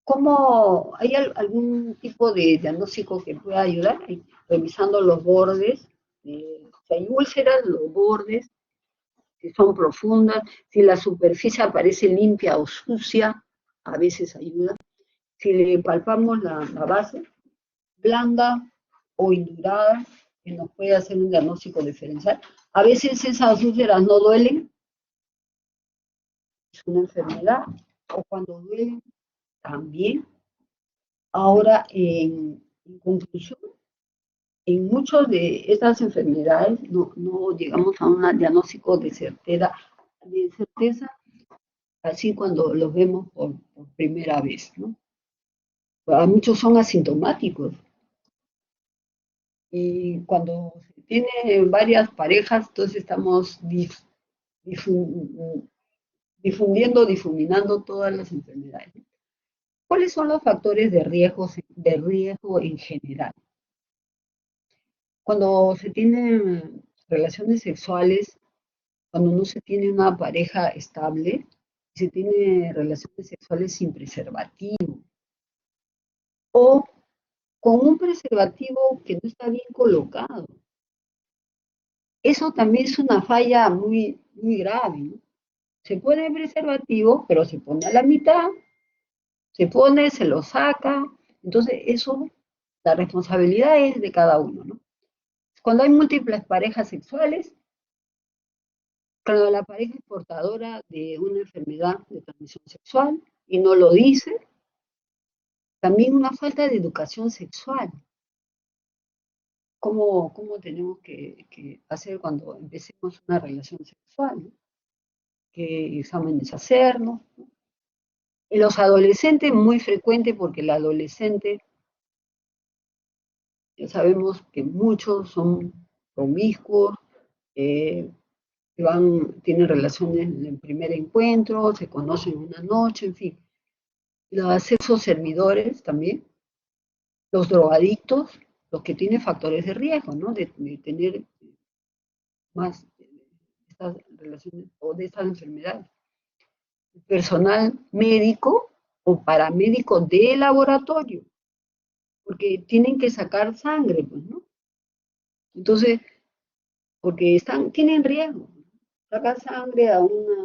¿Cómo hay algún tipo de diagnóstico que pueda ayudar? Revisando los bordes, si hay úlceras, los bordes, si son profundas, si la superficie aparece limpia o sucia, a veces ayuda. Si le palpamos la base, blanda o indurada, que nos puede hacer un diagnóstico diferencial. A veces esas úlceras no duelen, es una enfermedad, o cuando duelen, también. Ahora, en conclusión, en muchas de estas enfermedades no llegamos a un diagnóstico de certeza, así cuando los vemos por primera vez, ¿no? A muchos son asintomáticos. Y cuando se tiene varias parejas, entonces estamos difuminando todas las enfermedades. ¿Cuáles son los factores de riesgo en general? Cuando se tienen relaciones sexuales, cuando no se tiene una pareja estable, se tiene relaciones sexuales sin preservativo, o con un preservativo que no está bien colocado. Eso también es una falla muy, muy grave, ¿no? Se pone preservativo, pero se pone a la mitad, se pone, se lo saca. Entonces, eso, la responsabilidad es de cada uno, ¿no? Cuando hay múltiples parejas sexuales, cuando la pareja es portadora de una enfermedad de transmisión sexual y no lo dice, también una falta de educación sexual. ¿Cómo tenemos que hacer cuando empecemos una relación sexual, ¿no? ¿Qué exámenes hacernos, ¿no? En los adolescentes, muy frecuente, porque el adolescente, ya sabemos que muchos son promiscuos, eh, tienen relaciones en el primer encuentro, se conocen una noche, en fin. Los sexos servidores también, los drogadictos, los que tienen factores de riesgo, ¿no? De tener más estas relaciones o de estas enfermedades. Personal médico o paramédico de laboratorio, porque tienen que sacar sangre, pues, ¿no? Entonces, porque tienen riesgo. Sacar sangre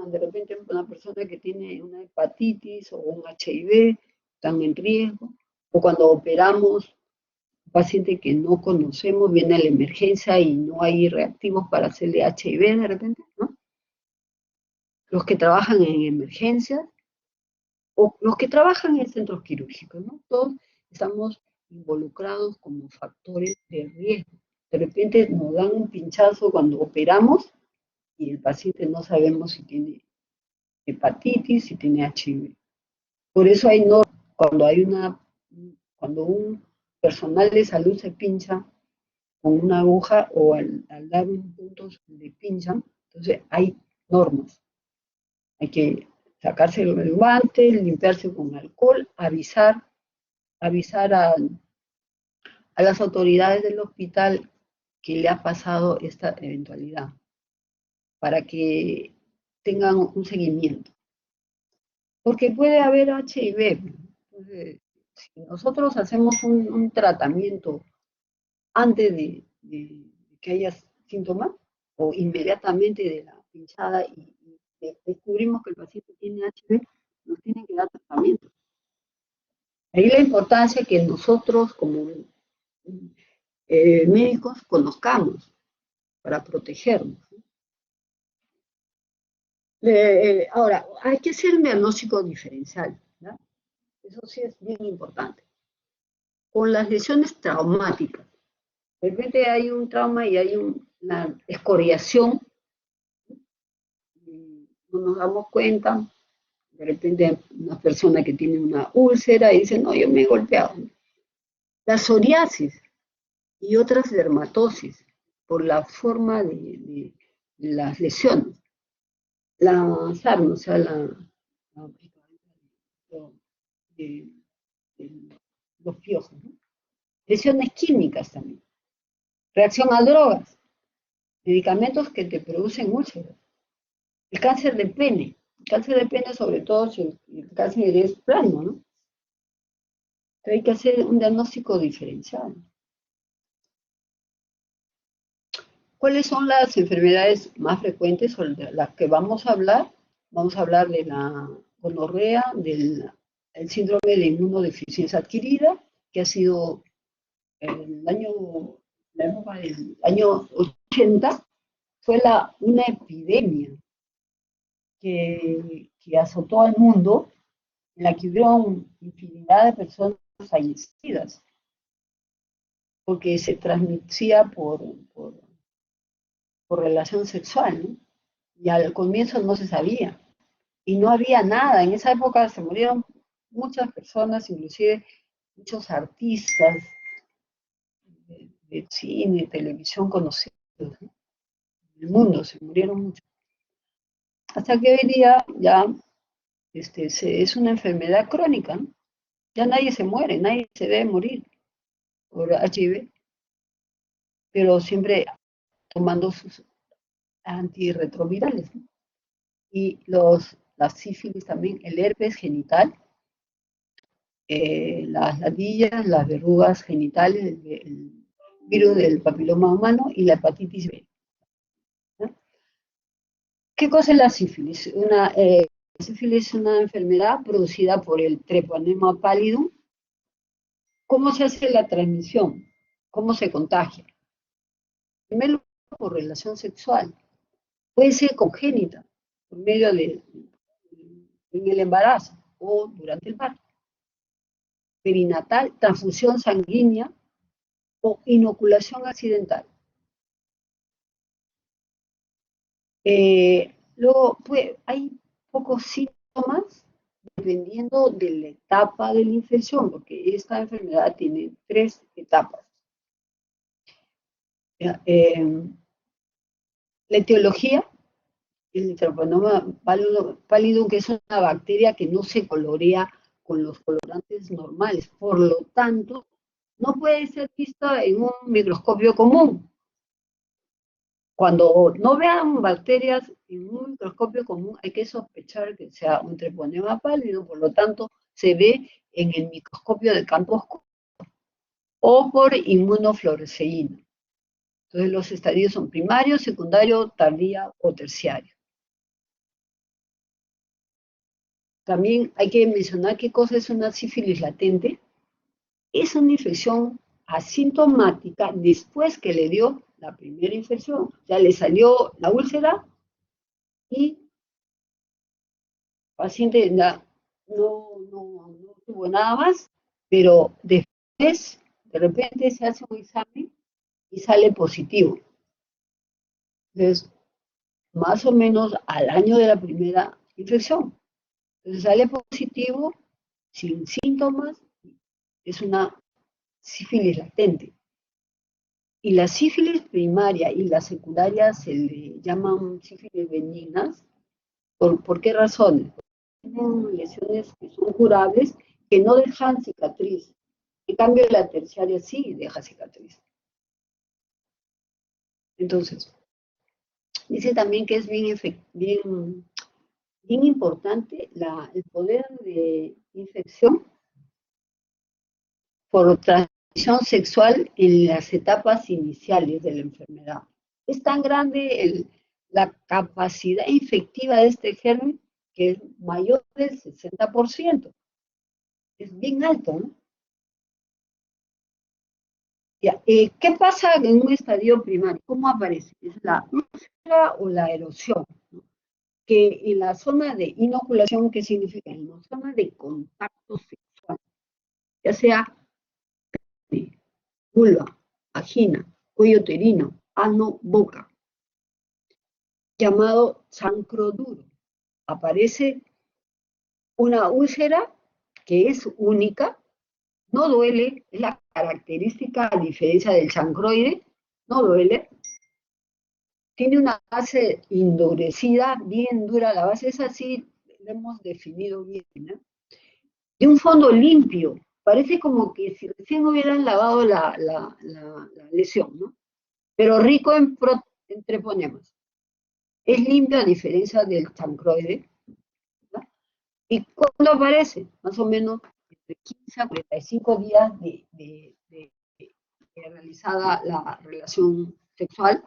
de repente una persona que tiene una hepatitis o un HIV, están en riesgo. O cuando operamos un paciente que no conocemos, viene a la emergencia y no hay reactivos para hacerle HIV de repente, ¿no? Los que trabajan en emergencias o los que trabajan en centros quirúrgicos, ¿no? Todos estamos involucrados como factores de riesgo. De repente nos dan un pinchazo cuando operamos y el paciente no sabemos si tiene hepatitis, si tiene HIV. Por eso cuando cuando un personal de salud se pincha con una aguja o al dar un punto le pinchan, entonces hay normas. Hay que sacarse el guante, limpiarse con alcohol, avisar a las autoridades del hospital que le ha pasado esta eventualidad, para que tengan un seguimiento. Porque puede haber HIV. Entonces, si nosotros hacemos un tratamiento antes de que haya síntomas, o inmediatamente de la pinchada y descubrimos que el paciente tiene HIV, nos tienen que dar tratamiento. Ahí la importancia que nosotros como médicos conozcamos para protegernos. Ahora, hay que hacer un diagnóstico diferencial, ¿no? Eso sí es bien importante. Con las lesiones traumáticas, de repente hay un trauma y hay una escoriación, no nos damos cuenta, de repente una persona que tiene una úlcera y dice, no, yo me he golpeado. La psoriasis y otras dermatosis, por la forma de las lesiones. La sarna, o sea, de, los piojos, ¿no? Lesiones químicas también. Reacción a drogas, medicamentos que te producen úlceras. El cáncer de pene. El cáncer de pene, sobre todo si el cáncer es plano, ¿no? Pero hay que hacer un diagnóstico diferencial. ¿Cuáles son las enfermedades más frecuentes o de las que vamos a hablar? Vamos a hablar de la gonorrea, del el síndrome de inmunodeficiencia adquirida, que ha sido el año, la época del año 80, fue una epidemia que azotó al mundo, en la que hubieron infinidad de personas fallecidas, porque se transmitía por relación sexual, ¿no? Y al comienzo no se sabía. Y no había nada. En esa época se murieron muchas personas, inclusive muchos artistas de cine, televisión conocidos, ¿no? En el mundo se murieron muchos. Hasta que hoy día ya es una enfermedad crónica, ¿no? Ya nadie se muere, nadie se debe morir por HIV, pero siempre tomando sus antirretrovirales, ¿no? Y las sífilis también, el herpes genital, las ladillas, las verrugas genitales, el virus del papiloma humano y la hepatitis B, ¿no? ¿Qué cosa es la sífilis? Sífilis es una enfermedad producida por el treponema pallidum. ¿Cómo se hace la transmisión? ¿Cómo se contagia? Primero, por relación sexual. Puede ser congénita, por medio en el embarazo o durante el parto. Perinatal, transfusión sanguínea o inoculación accidental. Luego, pues, hay pocos síntomas dependiendo de la etapa de la infección, porque esta enfermedad tiene 3 etapas. La etiología, el treponema pallidum, que es una bacteria que no se colorea con los colorantes normales, por lo tanto, no puede ser vista en un microscopio común. Cuando no vean bacterias en un microscopio común, hay que sospechar que sea un treponema pálido, por lo tanto, se ve en el microscopio de campo oscuro o por inmunofluoresceína. Entonces, los estadios son primario, secundario, tardía o terciario. También hay que mencionar qué cosa es una sífilis latente. Es una infección asintomática después que le dio la primera infección. O sea, le salió la úlcera y el paciente no tuvo nada más, pero después, de repente, se hace un examen y sale positivo. Entonces, más o menos al año de la primera infección. Entonces, sale positivo, sin síntomas, es una sífilis latente. Y la sífilis primaria y la secundaria se le llaman sífilis benignas. ¿Por qué razones? Tienen lesiones que son curables, que no dejan cicatriz. En cambio, la terciaria sí deja cicatriz. Entonces, dice también que es bien importante el poder de infección por transmisión sexual en las etapas iniciales de la enfermedad. Es tan grande la capacidad infectiva de este germen que es mayor del 60%. Es bien alto, ¿no? Ya, ¿qué pasa en un estadio primario? ¿Cómo aparece? Es la úlcera o la erosión, ¿no? Que en la zona de inoculación, ¿qué significa? En la zona de contacto sexual, ya sea vulva, vagina, cuello uterino, ano, boca, llamado chancro duro. Aparece una úlcera que es única, no duele, es la característica a diferencia del chancroide, no duele, tiene una base endurecida, bien dura, la base es así, la hemos definido bien, ¿no? De un fondo limpio, parece como que si recién hubieran lavado la lesión, ¿no? Pero rico en treponemas. Es limpio a diferencia del chancroide, ¿no? ¿Y cuándo aparece? Más o menos entre 15 a 45 días de realizada la relación sexual,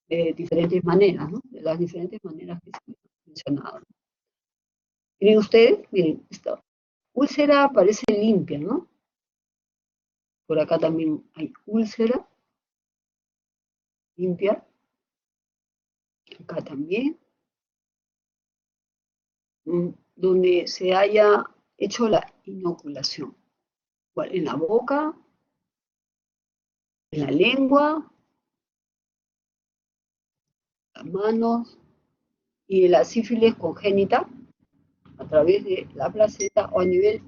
de diferentes maneras, ¿no? De las diferentes maneras que se han mencionado. Miren ustedes, miren, esta úlcera parece limpia, ¿no? Por acá también hay úlcera limpia, acá también, donde se haya hecho la inoculación. Igual, en la boca, en la lengua, las manos, y la sífilis congénita a través de la placenta o a nivel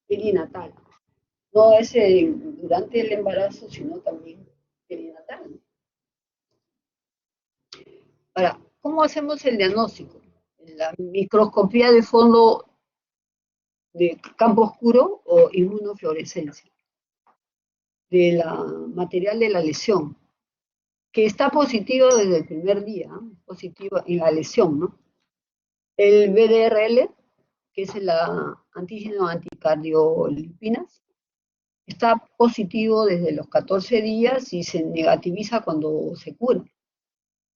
perinatal. No es durante el embarazo, sino también perinatal. Ahora, ¿cómo hacemos el diagnóstico? La microscopía de fondo de campo oscuro o inmunofluorescencia del material de la lesión, que está positivo desde el primer día, ¿eh? Positivo en la lesión, ¿no? El BDRL, que es el antígeno anticardiolipinas, está positivo desde los 14 días y se negativiza cuando se cura.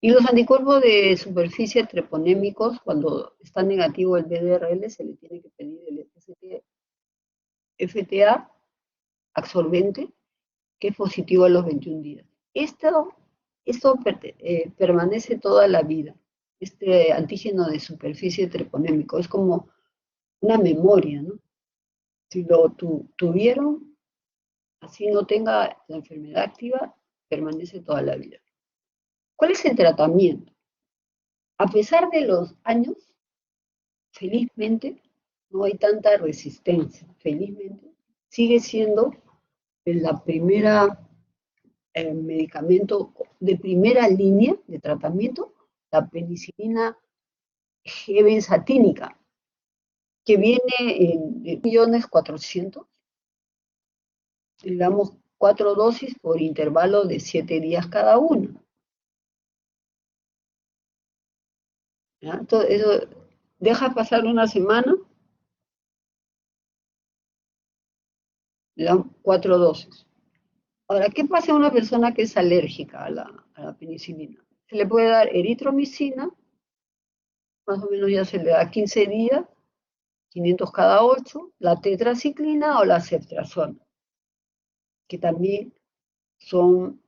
Y los anticuerpos de superficie treponémicos, cuando está negativo el BDRL, se le tiene que pedir el FTA absorbente, que es positivo a los 21 días. Esto permanece toda la vida, este antígeno de superficie treponémico, es como una memoria, ¿no? Si lo tuvieron, así no tenga la enfermedad activa, permanece toda la vida. ¿Cuál es el tratamiento? A pesar de los años, felizmente, no hay tanta resistencia, felizmente, sigue siendo la primera medicamento de primera línea de tratamiento, la penicilina G benzatínica, que viene en 1.400.000, le damos 4 dosis por intervalo de 7 días cada uno. ¿Ya? Entonces, eso deja pasar una semana, le dan 4 dosis. Ahora, ¿qué pasa a una persona que es alérgica a la penicilina? Se le puede dar eritromicina, más o menos ya se le da 15 días, 500 cada 8, la tetraciclina o la ceftriaxona, que también son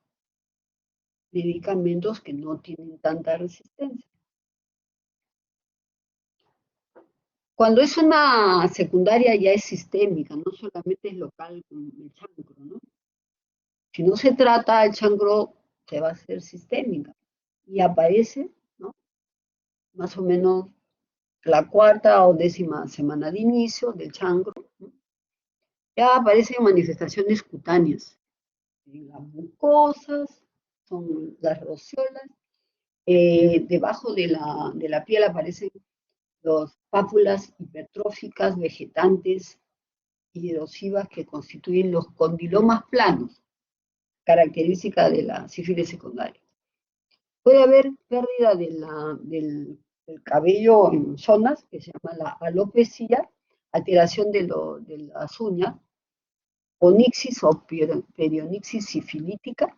medicamentos que no tienen tanta resistencia. Cuando es una secundaria ya es sistémica, no solamente es local con el chancro, ¿no? Si no se trata el chancro, se va a hacer sistémica y aparece, ¿no? Más o menos la cuarta o décima semana de inicio del chancro, ¿no? Ya aparecen manifestaciones cutáneas, en las mucosas, son las roseolas, debajo de la piel aparecen las pápulas hipertróficas, vegetantes y erosivas que constituyen los condilomas planos, característica de la sífilis secundaria. Puede haber pérdida del cabello en zonas que se llama la alopecia, alteración de las uñas, onixis o perionixis sifilítica.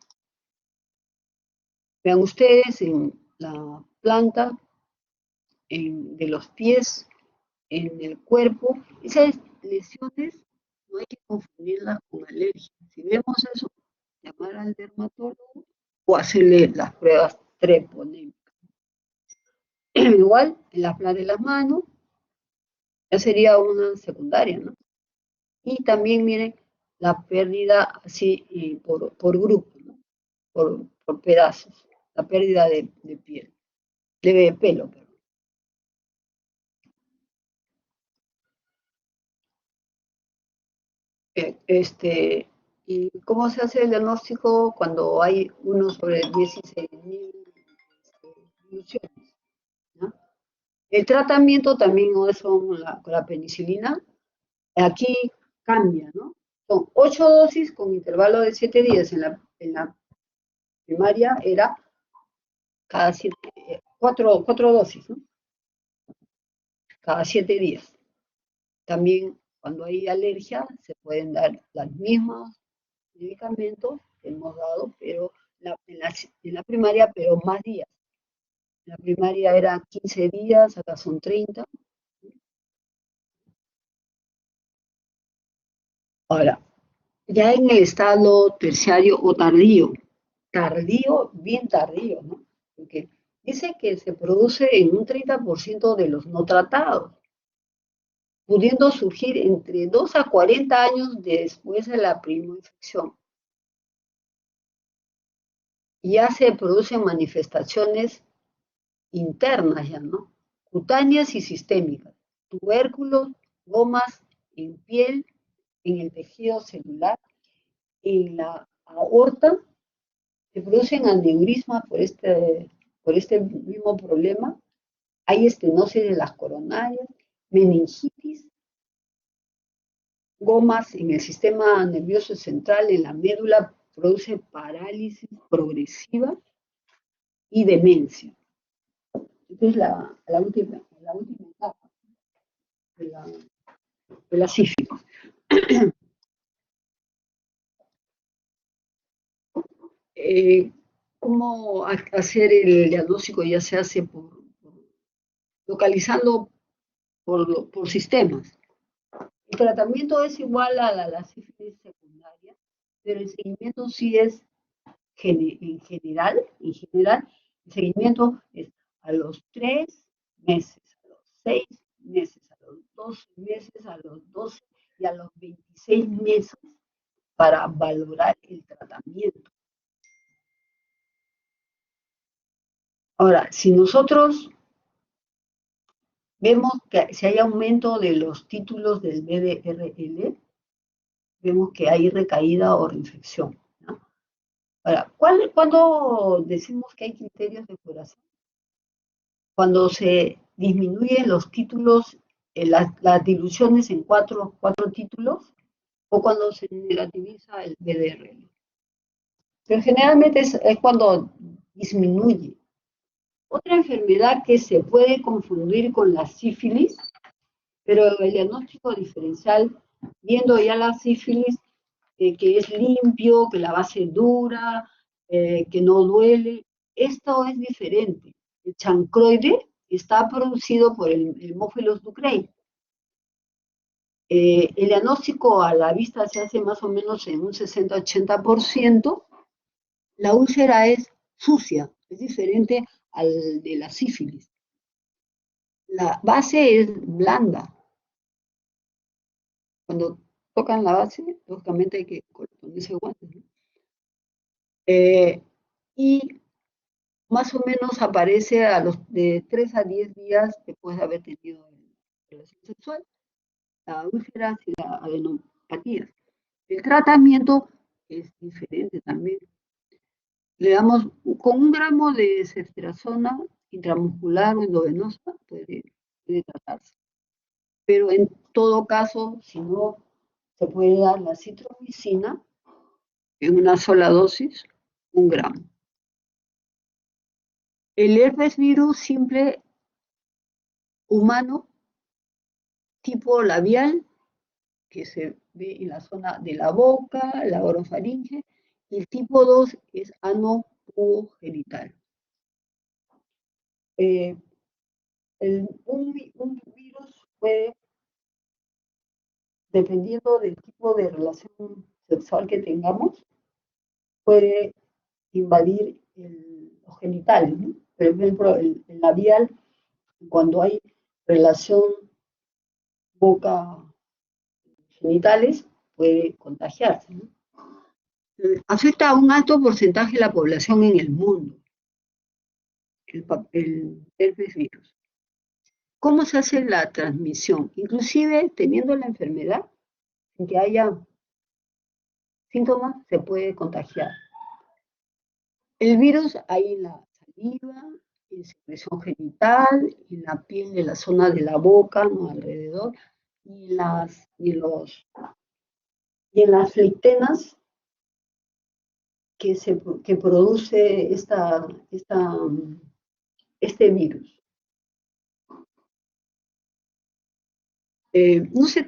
Vean ustedes en la planta de los pies, en el cuerpo. Esas lesiones no hay que confundirlas con alergia. Si vemos eso, llamar al dermatólogo o hacerle las pruebas treponémicas. Igual, en la planta de las manos, ya sería una secundaria, ¿no? Y también, miren, la pérdida así por grupo, ¿no? Por pedazos, la pérdida de piel, de pelo, perdón. ¿Y cómo se hace el diagnóstico cuando hay uno sobre 16.000 ilusiones? ¿No? El tratamiento también no es con la penicilina, aquí cambia, ¿no? Son 8 dosis con intervalo de 7 días. En la primaria era cada 7, 4 dosis, ¿no? Cada 7 días. También cuando hay alergia se pueden dar los mismos medicamentos que hemos dado, pero en la primaria, pero más días. En la primaria era 15 días, acá son 30. Ahora, ya en el estado terciario o tardío, bien tardío, ¿no? Porque dice que se produce en un 30% de los no tratados, pudiendo surgir entre 2 a 40 años después de la primera infección. Ya se producen manifestaciones internas ya, ¿no? Cutáneas y sistémicas, tubérculos, gomas en piel, en el tejido celular, en la aorta, se producen aneurismas por este mismo problema, hay estenosis de las coronarias, meningitis, gomas en el sistema nervioso central, en la médula, produce parálisis progresiva y demencia. Esta es la última etapa de la sífilis. Eh, ¿Cómo hacer el diagnóstico? Ya se hace localizando por sistemas. El tratamiento es igual a la sífilis secundaria, pero el seguimiento sí es en general, el seguimiento es a los 3 meses, a los 6 meses, a los 12 meses, a los 12 y a los 26 meses para valorar el tratamiento. Ahora, si nosotros vemos que si hay aumento de los títulos del BDRL, vemos que hay recaída o reinfección, ¿no? Ahora, ¿cuándo decimos que hay criterios de curación? Cuando se disminuyen los títulos, las diluciones en cuatro títulos, o cuando se negativiza el BDRL. Pero generalmente es cuando disminuye. Otra enfermedad que se puede confundir con la sífilis, pero el diagnóstico diferencial, viendo ya la sífilis, que es limpio, que la base es dura, que no duele, esto es diferente. El chancroide está producido por el Haemophilus ducreyi. El diagnóstico a la vista se hace más o menos en un 60-80%. La úlcera es sucia, es diferente al de la sífilis. La base es blanda. Cuando tocan la base, lógicamente hay que ponerse guantes, ¿no? Y más o menos aparece a los de 3 a 10 días después de haber tenido relación sexual, la úlcera y la adenopatía. El tratamiento es diferente también. Le damos con 1 gramo de ceftriaxona intramuscular o endovenosa, puede tratarse. Pero en todo caso, si no, se puede dar la citromicina en una sola dosis, 1 gramo. El herpes virus simple humano, tipo labial, que se ve en la zona de la boca, la orofaringe, y el tipo 2 es ano-pubogenital. Un virus puede, dependiendo del tipo de relación sexual que tengamos, puede invadir los genitales, ¿no? Por ejemplo, el labial, cuando hay relación boca-genitales, puede contagiarse, ¿no? Afecta a un alto porcentaje de la población en el mundo, el herpes virus. ¿Cómo se hace la transmisión? Inclusive teniendo la enfermedad, sin que haya síntomas, se puede contagiar. El virus hay en la saliva, en secreción genital, en la piel de la zona de la boca, ¿no? Alrededor, y en las flectenas que produce este virus. No se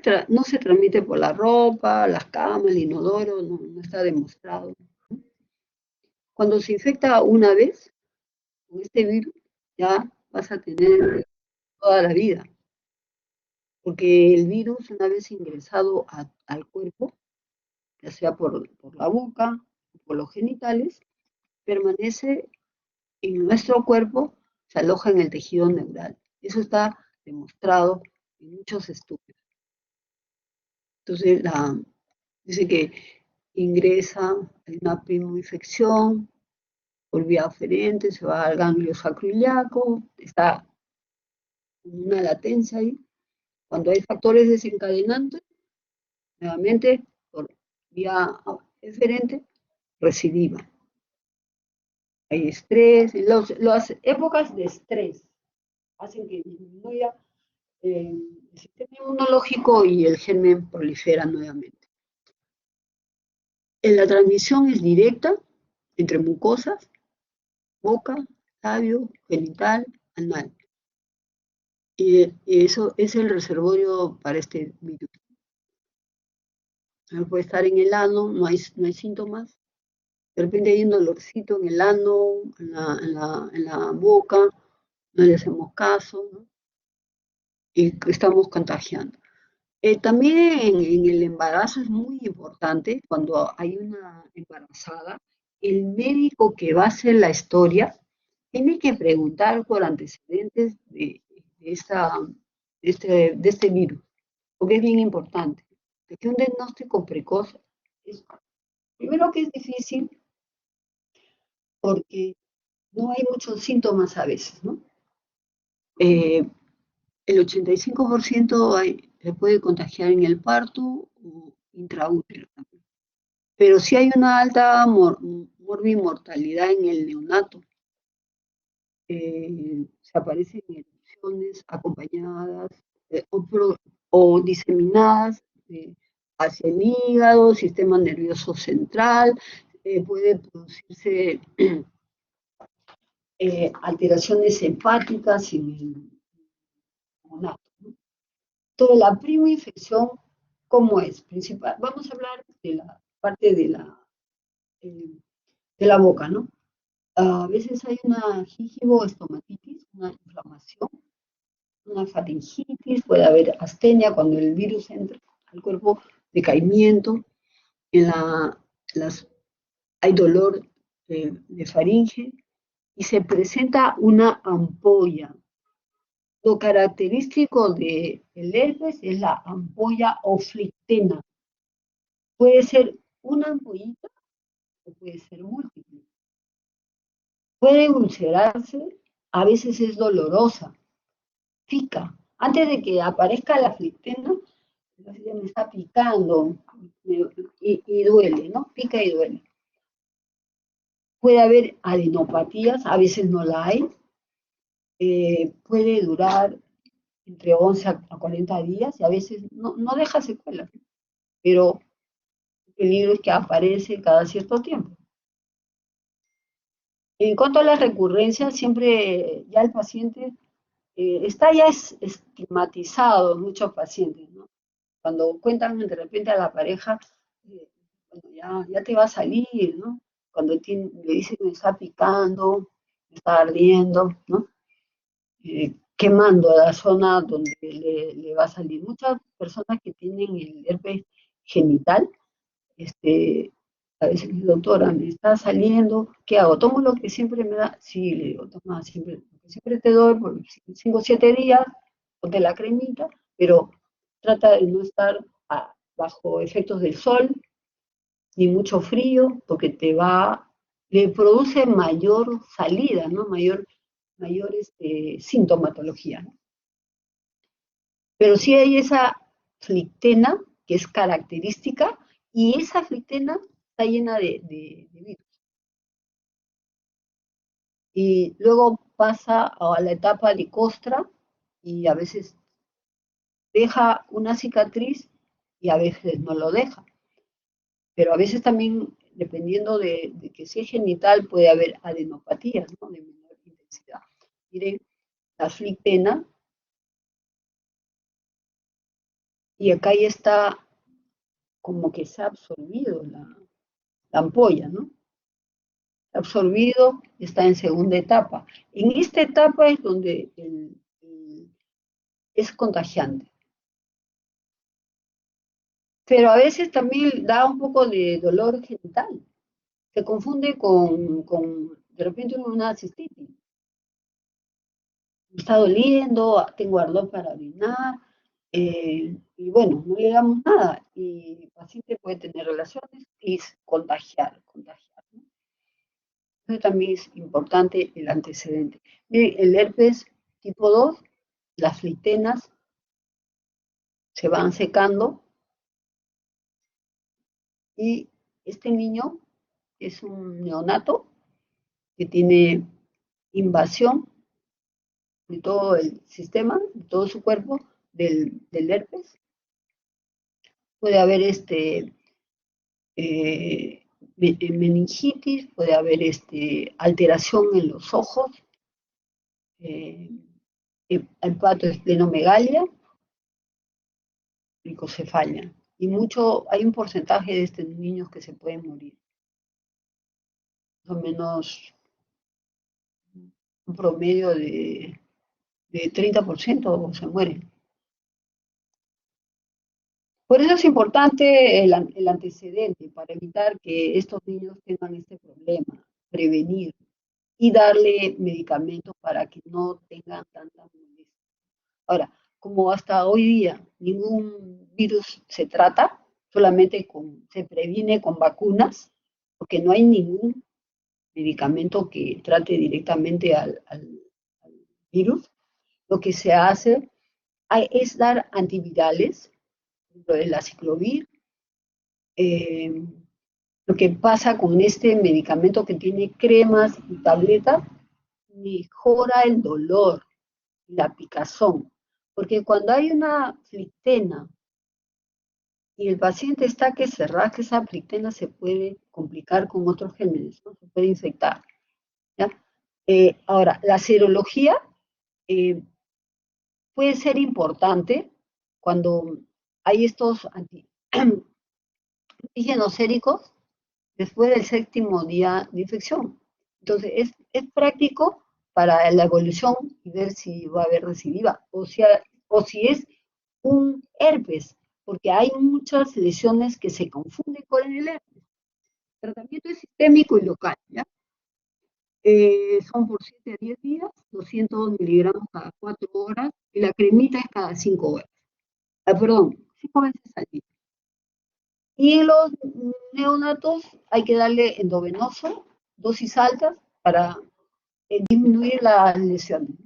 transmite por la ropa, las camas, el inodoro, no está demostrado. Cuando se infecta una vez con este virus, ya vas a tener toda la vida, porque el virus, una vez ingresado al cuerpo, ya sea por la boca o por los genitales, permanece en nuestro cuerpo, se aloja en el tejido neural. Eso está demostrado en muchos estudios. Entonces, dice que ingresa, hay una primoinfección por vía aferente, se va al ganglio sacroiliaco, está una latencia ahí. Cuando hay factores desencadenantes, nuevamente por vía eferente, recidiva. Hay estrés, las épocas de estrés hacen que disminuya el sistema inmunológico y el germen prolifera nuevamente. La transmisión es directa entre mucosas, boca, labio, genital, anal. Y eso es el reservorio para este virus. Puede estar en el ano, no hay síntomas. De repente hay un dolorcito en el ano, en la boca, no le hacemos caso, ¿no? Y estamos contagiando. También en el embarazo es muy importante, cuando hay una embarazada, el médico que va a hacer la historia tiene que preguntar por antecedentes de este virus, porque es bien importante. Que un diagnóstico precoz es, primero que es difícil, porque no hay muchos síntomas a veces, ¿no? Eh, el 85% se puede contagiar en el parto o intraútero también. Pero sí hay una alta morbimortalidad en el neonato. Se aparecen erupciones acompañadas o diseminadas hacia el hígado, sistema nervioso central, puede producirse alteraciones hepáticas en el neonato. Toda la primoinfección, ¿cómo es? Principal, vamos a hablar de la parte eh, de la boca, ¿no? A veces hay una gingivoestomatitis, una inflamación, una faringitis, puede haber astenia cuando el virus entra al cuerpo, decaimiento, en las, hay dolor de faringe y se presenta una ampolla. Lo característico del herpes es la ampolla oflictena. Puede ser una ampollita o puede ser múltiple. Puede ulcerarse, a veces es dolorosa, pica. Antes de que aparezca la flictena, me está picando y duele, ¿no? Pica y duele. Puede haber adenopatías, a veces no la hay. Puede durar entre 11 a 40 días y a veces no deja secuelas, pero el peligro es que aparece cada cierto tiempo. En cuanto a las recurrencias, siempre ya el paciente está ya estigmatizado en muchos pacientes, ¿no? Cuando cuentan de repente a la pareja, bueno, ya te va a salir, ¿no? Cuando le dicen me está picando, me está ardiendo, ¿no? Quemando la zona donde le va a salir. Muchas personas que tienen el herpes genital, a veces mi doctora me está saliendo, ¿qué hago? ¿Tomo lo que siempre me da? Sí, le digo, toma siempre, lo que siempre te doy por 5 o 7 días, ponte la cremita, pero trata de no estar bajo efectos del sol, ni mucho frío, porque le produce mayor salida, ¿no? Mayor sintomatología, ¿no? Pero sí hay esa flictena que es característica y esa flictena está llena de virus. Y luego pasa a la etapa de costra y a veces deja una cicatriz y a veces no lo deja. Pero a veces también, dependiendo de que si es genital, puede haber adenopatías, ¿no? De menor intensidad. Miren, la flictena, y acá ya está como que se ha absorbido la ampolla, ¿no? absorbido, está en segunda etapa. En esta etapa es donde es contagiante. Pero a veces también da un poco de dolor genital. Se confunde con de repente una cistitis. Me está doliendo, tengo ardor para orinar, y bueno, no le damos nada. Y el paciente puede tener relaciones y contagiar, ¿no? Eso también es importante el antecedente. Miren, el herpes tipo 2, las flitenas se van secando y este niño es un neonato que tiene invasión de todo el sistema, de todo su cuerpo, del herpes. Puede haber meningitis, puede haber alteración en los ojos, eh, hepatoesplenomegalia, bricocefalia. Y hay un porcentaje de estos niños que se pueden morir. Más o menos un promedio de 30% se mueren. Por eso es importante el antecedente, para evitar que estos niños tengan este problema, prevenir y darle medicamentos para que no tengan tanta molestia. Ahora, como hasta hoy día ningún virus se trata, solamente se previene con vacunas, porque no hay ningún medicamento que trate directamente al virus, lo que se hace es dar antivirales, de la ciclovir. eh, lo que pasa con este medicamento que tiene cremas y tabletas, mejora el dolor, la picazón, porque cuando hay una flictena y el paciente está que se rasca, esa flictena se puede complicar con otros gérmenes, ¿no? Se puede infectar, ¿ya? Ahora, la serología eh, puede ser importante cuando hay estos antígenos séricos después del séptimo día de infección. Entonces, es práctico para la evolución y ver si va a haber recidiva o si es un herpes, porque hay muchas lesiones que se confunden con el herpes. El tratamiento es sistémico y local, ¿ya? Son por 7 a 10 días, 200 miligramos cada 4 horas, y la cremita es cada 5 horas. Perdón, 5 veces al día. Y en los neonatos hay que darle endovenoso, dosis altas, para disminuir las lesiones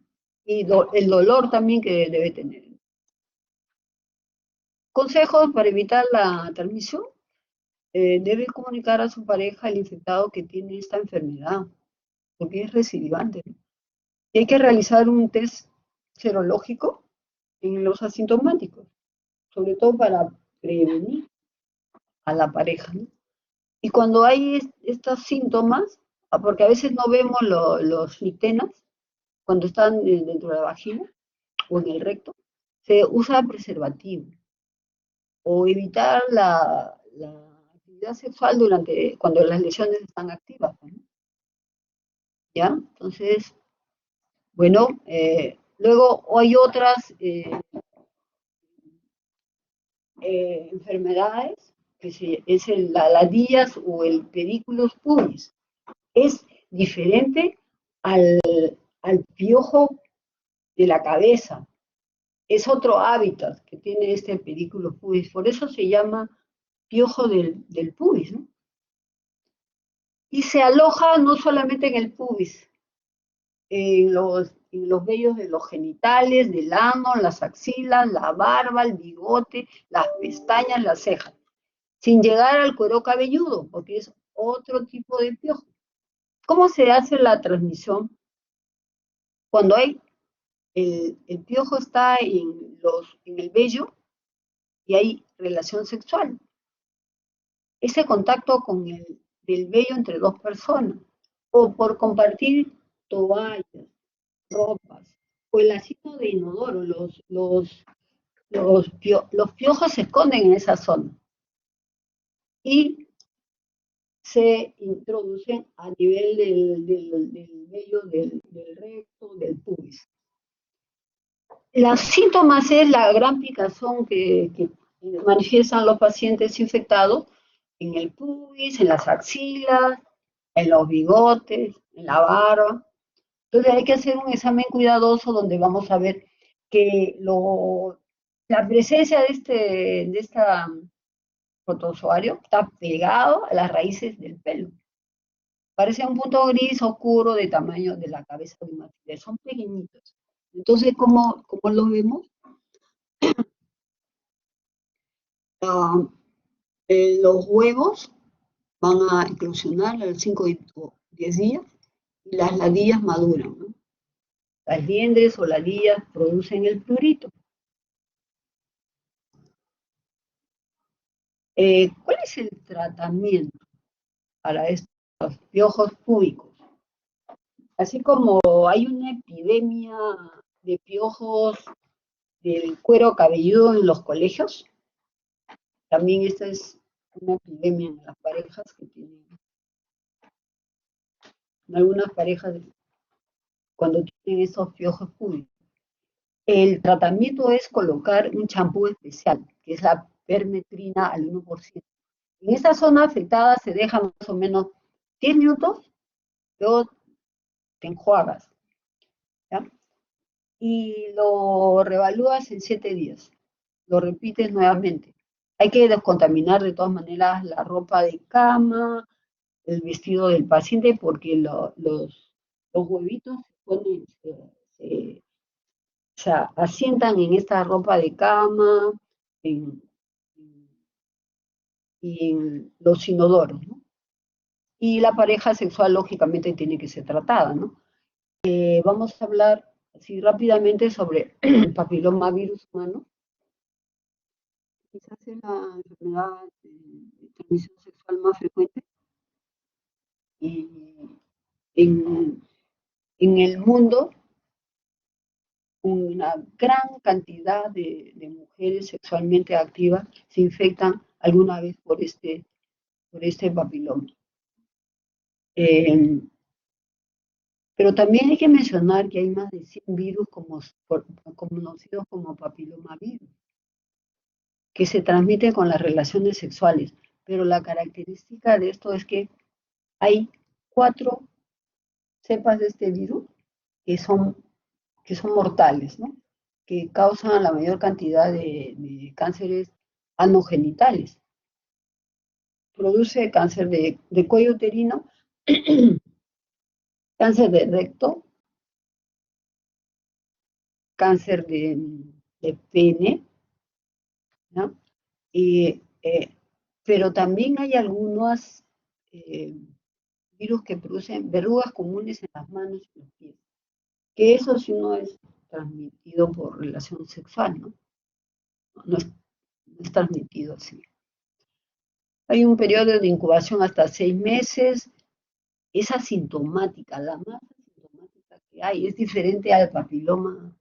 y el dolor también que debe tener. Consejos para evitar la transmisión. Debe comunicar a su pareja el infectado que tiene esta enfermedad, porque es recidivante, ¿no? Y hay que realizar un test serológico en los asintomáticos, sobre todo para prevenir a la pareja, ¿no? Y cuando hay estos síntomas, porque a veces no vemos los lictenas cuando están dentro de la vagina o en el recto, se usa preservativo o evitar la actividad sexual cuando las lesiones están activas, ¿no? ¿Ya? Entonces, bueno, luego hay otras enfermedades, es la ladillas o el pedículos pubis. Es diferente al, al piojo de la cabeza. Es otro hábitat que tiene este pedículo pubis. Por eso se llama piojo del pubis, ¿no? Y se aloja no solamente en el pubis, en los vellos de los genitales, del ano, las axilas, la barba, el bigote, las pestañas, las cejas, sin llegar al cuero cabelludo, porque es otro tipo de piojo. ¿Cómo se hace la transmisión? Cuando el piojo está en el vello y hay relación sexual. Ese contacto del vello entre dos personas, o por compartir toallas, ropas, o el asiento de inodoro, los piojos se esconden en esa zona. Y se introducen a nivel del vello del recto, del pubis. Los síntomas es la gran picazón que manifiestan los pacientes infectados en el pubis, en las axilas, en los bigotes, en la barba. Entonces hay que hacer un examen cuidadoso donde vamos a ver que la presencia de esta protozoario está pegado a las raíces del pelo. Parece un punto gris oscuro de tamaño de la cabeza de un alfiler. Son pequeñitos. Entonces, ¿cómo lo vemos? Uh, los huevos van a eclosionar a los 5 o 10 días y las ladillas maduran, ¿no? Las liendres o ladillas producen el prurito. ¿Cuál es el tratamiento para estos piojos púbicos? Así como hay una epidemia de piojos del cuero cabelludo en los colegios, también esta es una epidemia en las parejas que tienen, en algunas parejas cuando tienen esos piojos púbicos. El tratamiento es colocar un champú especial, que es la permetrina al 1%. En esta zona afectada se deja más o menos 10 minutos, luego te enjuagas, ¿ya? Y lo revalúas en 7 días. Lo repites nuevamente. Hay que descontaminar de todas maneras la ropa de cama, el vestido del paciente, porque los huevitos se asientan en esta ropa de cama en, y en los inodoros, ¿no? Y la pareja sexual, lógicamente, tiene que ser tratada, ¿no? Vamos a hablar así rápidamente sobre el papilomavirus humano. Quizás es la enfermedad de transmisión sexual más frecuente y en el mundo una gran cantidad de mujeres sexualmente activas se infectan alguna vez por este papiloma. Pero también hay que mencionar que hay más de 100 virus conocidos como papilomavirus, que se transmiten con las relaciones sexuales. Pero la característica de esto es que hay 4 cepas de este virus que son mortales, ¿no? Que causan la mayor cantidad de cánceres anogenitales. Produce cáncer de cuello uterino, cáncer de recto, cáncer de pene, ¿no? Y, pero también hay algunos virus que producen verrugas comunes en las manos y los pies, que eso sí no es transmitido por relación sexual, ¿no? No es transmitido así. Hay un periodo de incubación hasta 6 meses, es asintomática, la más asintomática que hay, es diferente al papiloma,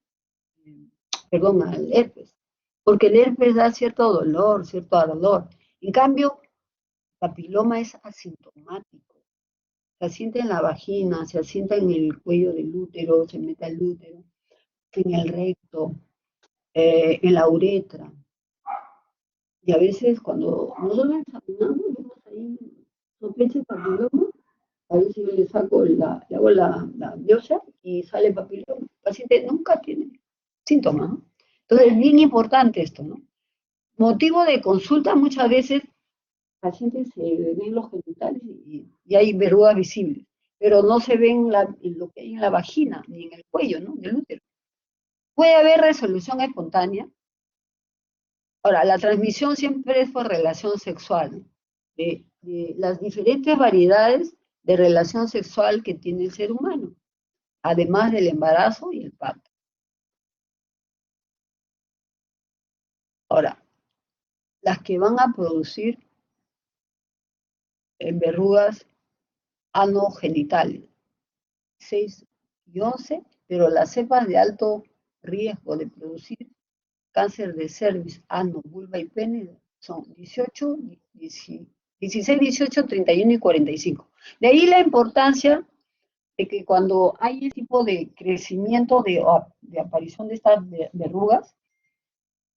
perdón, al herpes, porque el herpes da cierto dolor, cierto ardor. En cambio, el papiloma es asintomático, se asienta en la vagina, se asienta en el cuello del útero, se mete al útero, en el recto, en la uretra. Y a veces cuando nosotros examinamos, vemos ahí sospecha de papiloma, a veces yo le hago la biopsia y sale papiloma. El paciente nunca tiene síntomas, ¿no? Entonces es bien importante esto, ¿no? Motivo de consulta muchas veces, pacientes se ven los genitales y hay verrugas visibles, pero no se ven lo que hay en la vagina ni en el cuello, ¿no? Del útero. Puede haber resolución espontánea. Ahora, la transmisión siempre es por relación sexual, de las diferentes variedades de relación sexual que tiene el ser humano, además del embarazo y el parto. Ahora, las que van a producir verrugas anogenitales, 6 y 11, pero las cepas de alto riesgo de producir cáncer de cervix, ano, vulva y pene son 18, 16, 18, 31 y 45. De ahí la importancia de que cuando hay ese tipo de crecimiento, de aparición de estas verrugas,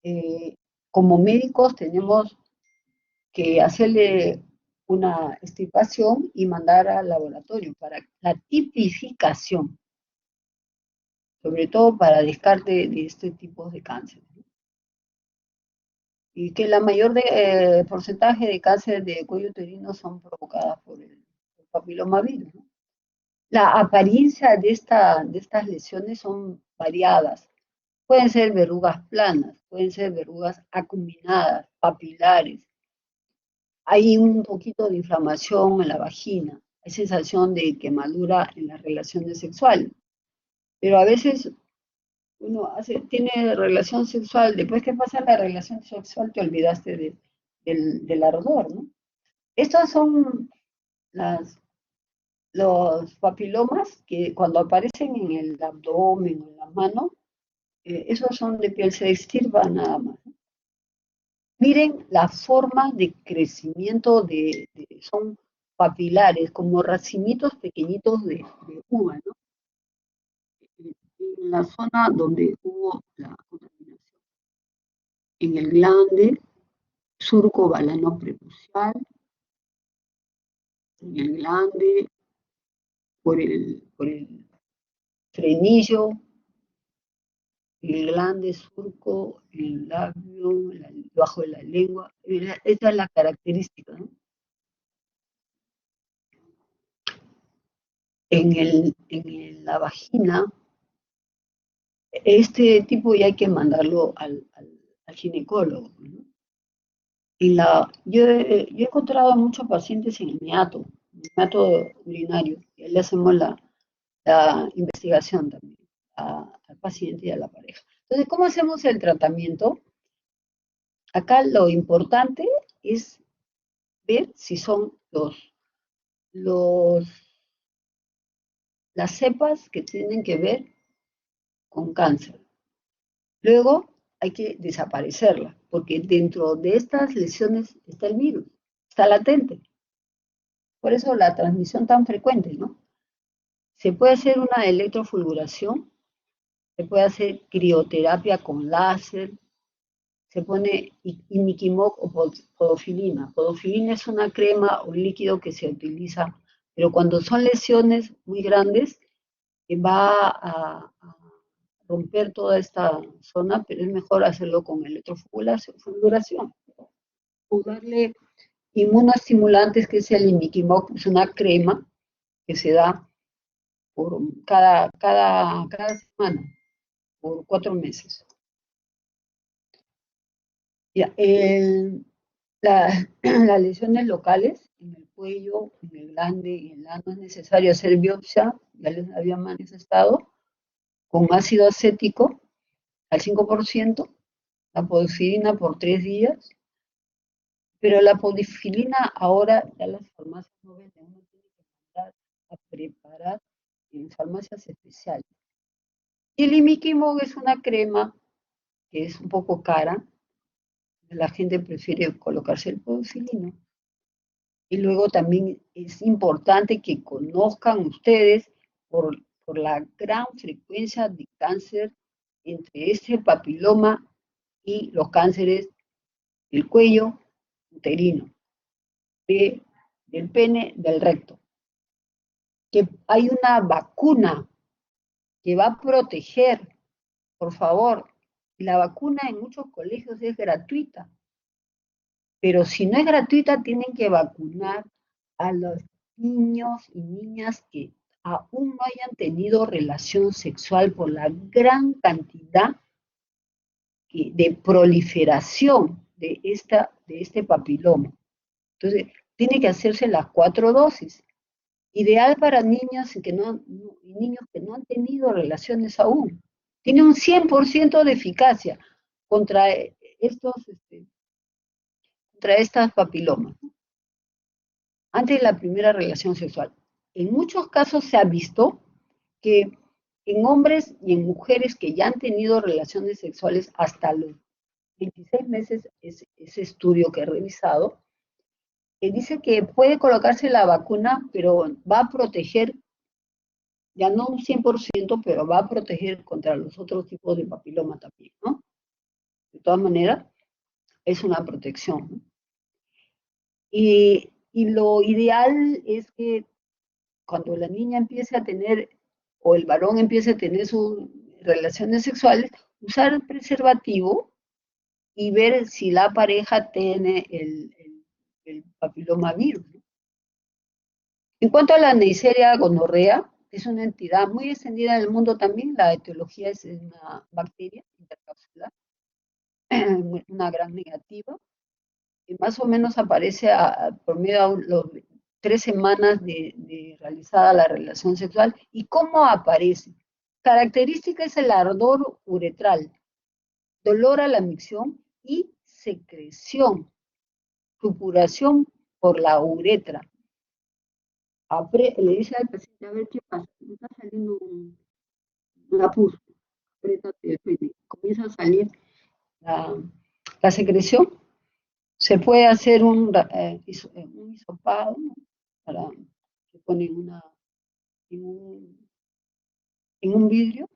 eh, como médicos tenemos que hacerle una extirpación y mandar al laboratorio para la tipificación, sobre todo para descarte de este tipo de cáncer. Y que la mayor porcentaje de cáncer de cuello uterino son provocadas por el papilomavirus, ¿no? La apariencia de estas lesiones son variadas. Pueden ser verrugas planas, pueden ser verrugas acuminadas, papilares. Hay un poquito de inflamación en la vagina, hay sensación de quemadura en las relaciones sexuales. Pero a veces uno tiene relación sexual, después que pasa la relación sexual te olvidaste del ardor, ¿no? Estos son las, los papilomas que cuando aparecen en el abdomen o en la mano, esos son de piel, se extirpan nada más. Miren la forma de crecimiento son papilares, como racimitos pequeñitos de uva, ¿no? En la zona donde hubo la contaminación. En el glande, surco balano prepucial, en el glande, por el frenillo, el glande, surco, el labio, debajo de la lengua. Esa es la característica, ¿no? La vagina, este tipo ya hay que mandarlo al ginecólogo, ¿no? Yo he encontrado a muchos pacientes en el meato urinario, y le hacemos la investigación también al paciente y a la pareja. Entonces, ¿cómo hacemos el tratamiento? Acá lo importante es ver si son los, las cepas que tienen que ver con cáncer. Luego hay que desaparecerla, porque dentro de estas lesiones está el virus, está latente. Por eso la transmisión tan frecuente, ¿no? Se puede hacer una electrofulguración, se puede hacer crioterapia con láser, se pone imiquimod o podofilina. Podofilina es una crema o líquido que se utiliza, pero cuando son lesiones muy grandes, va a romper toda esta zona, pero es mejor hacerlo con electrofulguración. O darle inmunoestimulantes, que es el imiquimod, es una crema que se da por cada semana, por 4 meses. Ya, las lesiones locales en el cuello, en el glande y en el ano es necesario hacer biopsia, ya les había manifestado, con ácido acético al 5%, la podofilina por 3 días, pero la podofilina ahora ya las farmacias no venden, uno tiene que mandar a preparar en farmacias especiales. Y el imiquimod es una crema que es un poco cara, la gente prefiere colocarse el podofilina. Y luego también es importante que conozcan ustedes por la gran frecuencia de cáncer entre este papiloma y los cánceres del cuello uterino, del pene, del recto. Que hay una vacuna que va a proteger, por favor. La vacuna en muchos colegios es gratuita, pero si no es gratuita, tienen que vacunar a los niños y niñas que aún no hayan tenido relación sexual por la gran cantidad de proliferación de este papiloma. Entonces, tiene que hacerse las 4 dosis. Ideal para niños y niños que no han tenido relaciones aún. Tiene un 100% de eficacia contra estas papilomas, antes de la primera relación sexual. En muchos casos se ha visto que en hombres y en mujeres que ya han tenido relaciones sexuales hasta los 26 meses, ese estudio que he revisado, dice que puede colocarse la vacuna, pero va a proteger, ya no un 100%, pero va a proteger contra los otros tipos de papiloma también, ¿no? De todas maneras, es una protección, ¿no? Y lo ideal es que cuando la niña empiece a tener, o el varón empiece a tener sus relaciones sexuales, usar preservativo y ver si la pareja tiene el papilomavirus, ¿no? En cuanto a la Neisseria gonorrea, es una entidad muy extendida en el mundo también. La etiología es una bacteria intercapsular, una gran negativa, que más o menos aparece por medio de los 3 semanas de realizada la relación sexual. ¿Y cómo aparece? Característica es el ardor uretral, dolor a la micción y secreción, supuración por la uretra. Le dice al paciente, a ver qué pasa, me está saliendo una pus, apriétate el pene. Comienza a salir la secreción. Se puede hacer un hisopado, ¿no? Para que ponen en un vidrio,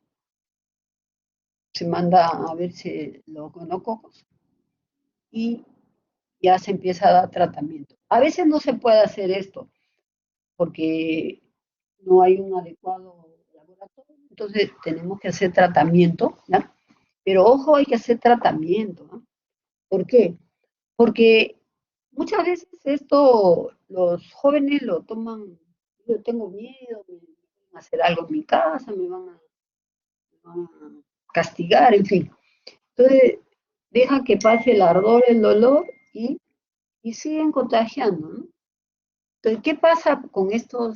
se manda a verse los gonococos y ya se empieza a dar tratamiento. A veces no se puede hacer esto porque no hay un adecuado laboratorio, entonces tenemos que hacer tratamiento, ¿ya? Pero ojo, hay que hacer tratamiento, ¿no? ¿Por qué? Porque muchas veces esto los jóvenes lo toman, yo tengo miedo, me van a hacer algo en mi casa, me van a castigar, en fin. Entonces, dejan que pase el ardor, el dolor y siguen contagiando, ¿no? Entonces, ¿qué pasa con esta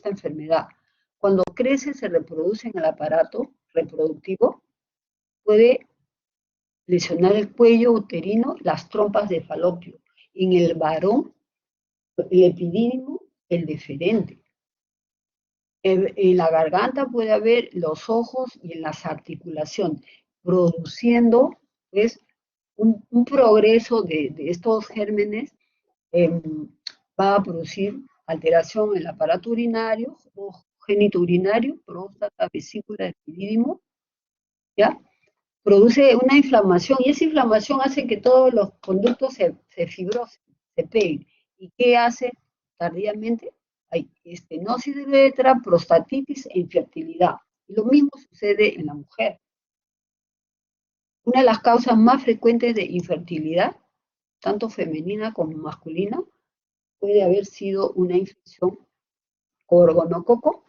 enfermedad? Cuando crece, se reproduce en el aparato reproductivo, puede lesionar el cuello uterino, las trompas de falopio. En el varón, el epidídimo, el deferente. En la garganta puede haber los ojos y en las articulaciones, produciendo pues, un progreso de estos gérmenes. eh, Va a producir alteración en el aparato urinario, o genitourinario, próstata, vesícula, epidídimo, ¿ya? Produce una inflamación y esa inflamación hace que todos los conductos se fibrosen, se peguen. ¿Y qué hace tardíamente? Hay estenosis de uretra, prostatitis e infertilidad. Y lo mismo sucede en la mujer. Una de las causas más frecuentes de infertilidad, tanto femenina como masculina, puede haber sido una infección por gonococo.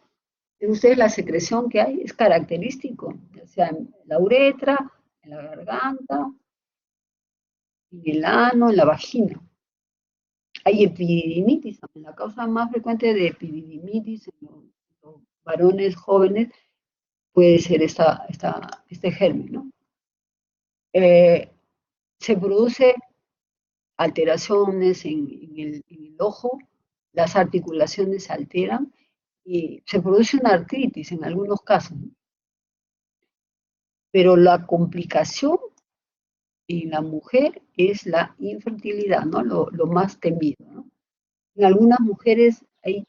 Ustedes la secreción que hay es característico, ya sea en la uretra, en la garganta, en el ano, en la vagina. Hay epididimitis, la causa más frecuente de epididimitis en los varones jóvenes puede ser este germen, ¿no? Se produce alteraciones en el ojo, las articulaciones se alteran y se produce una artritis en algunos casos, ¿no? Pero la complicación en la mujer es la infertilidad, ¿no? Lo más temido, ¿no? En algunas mujeres hay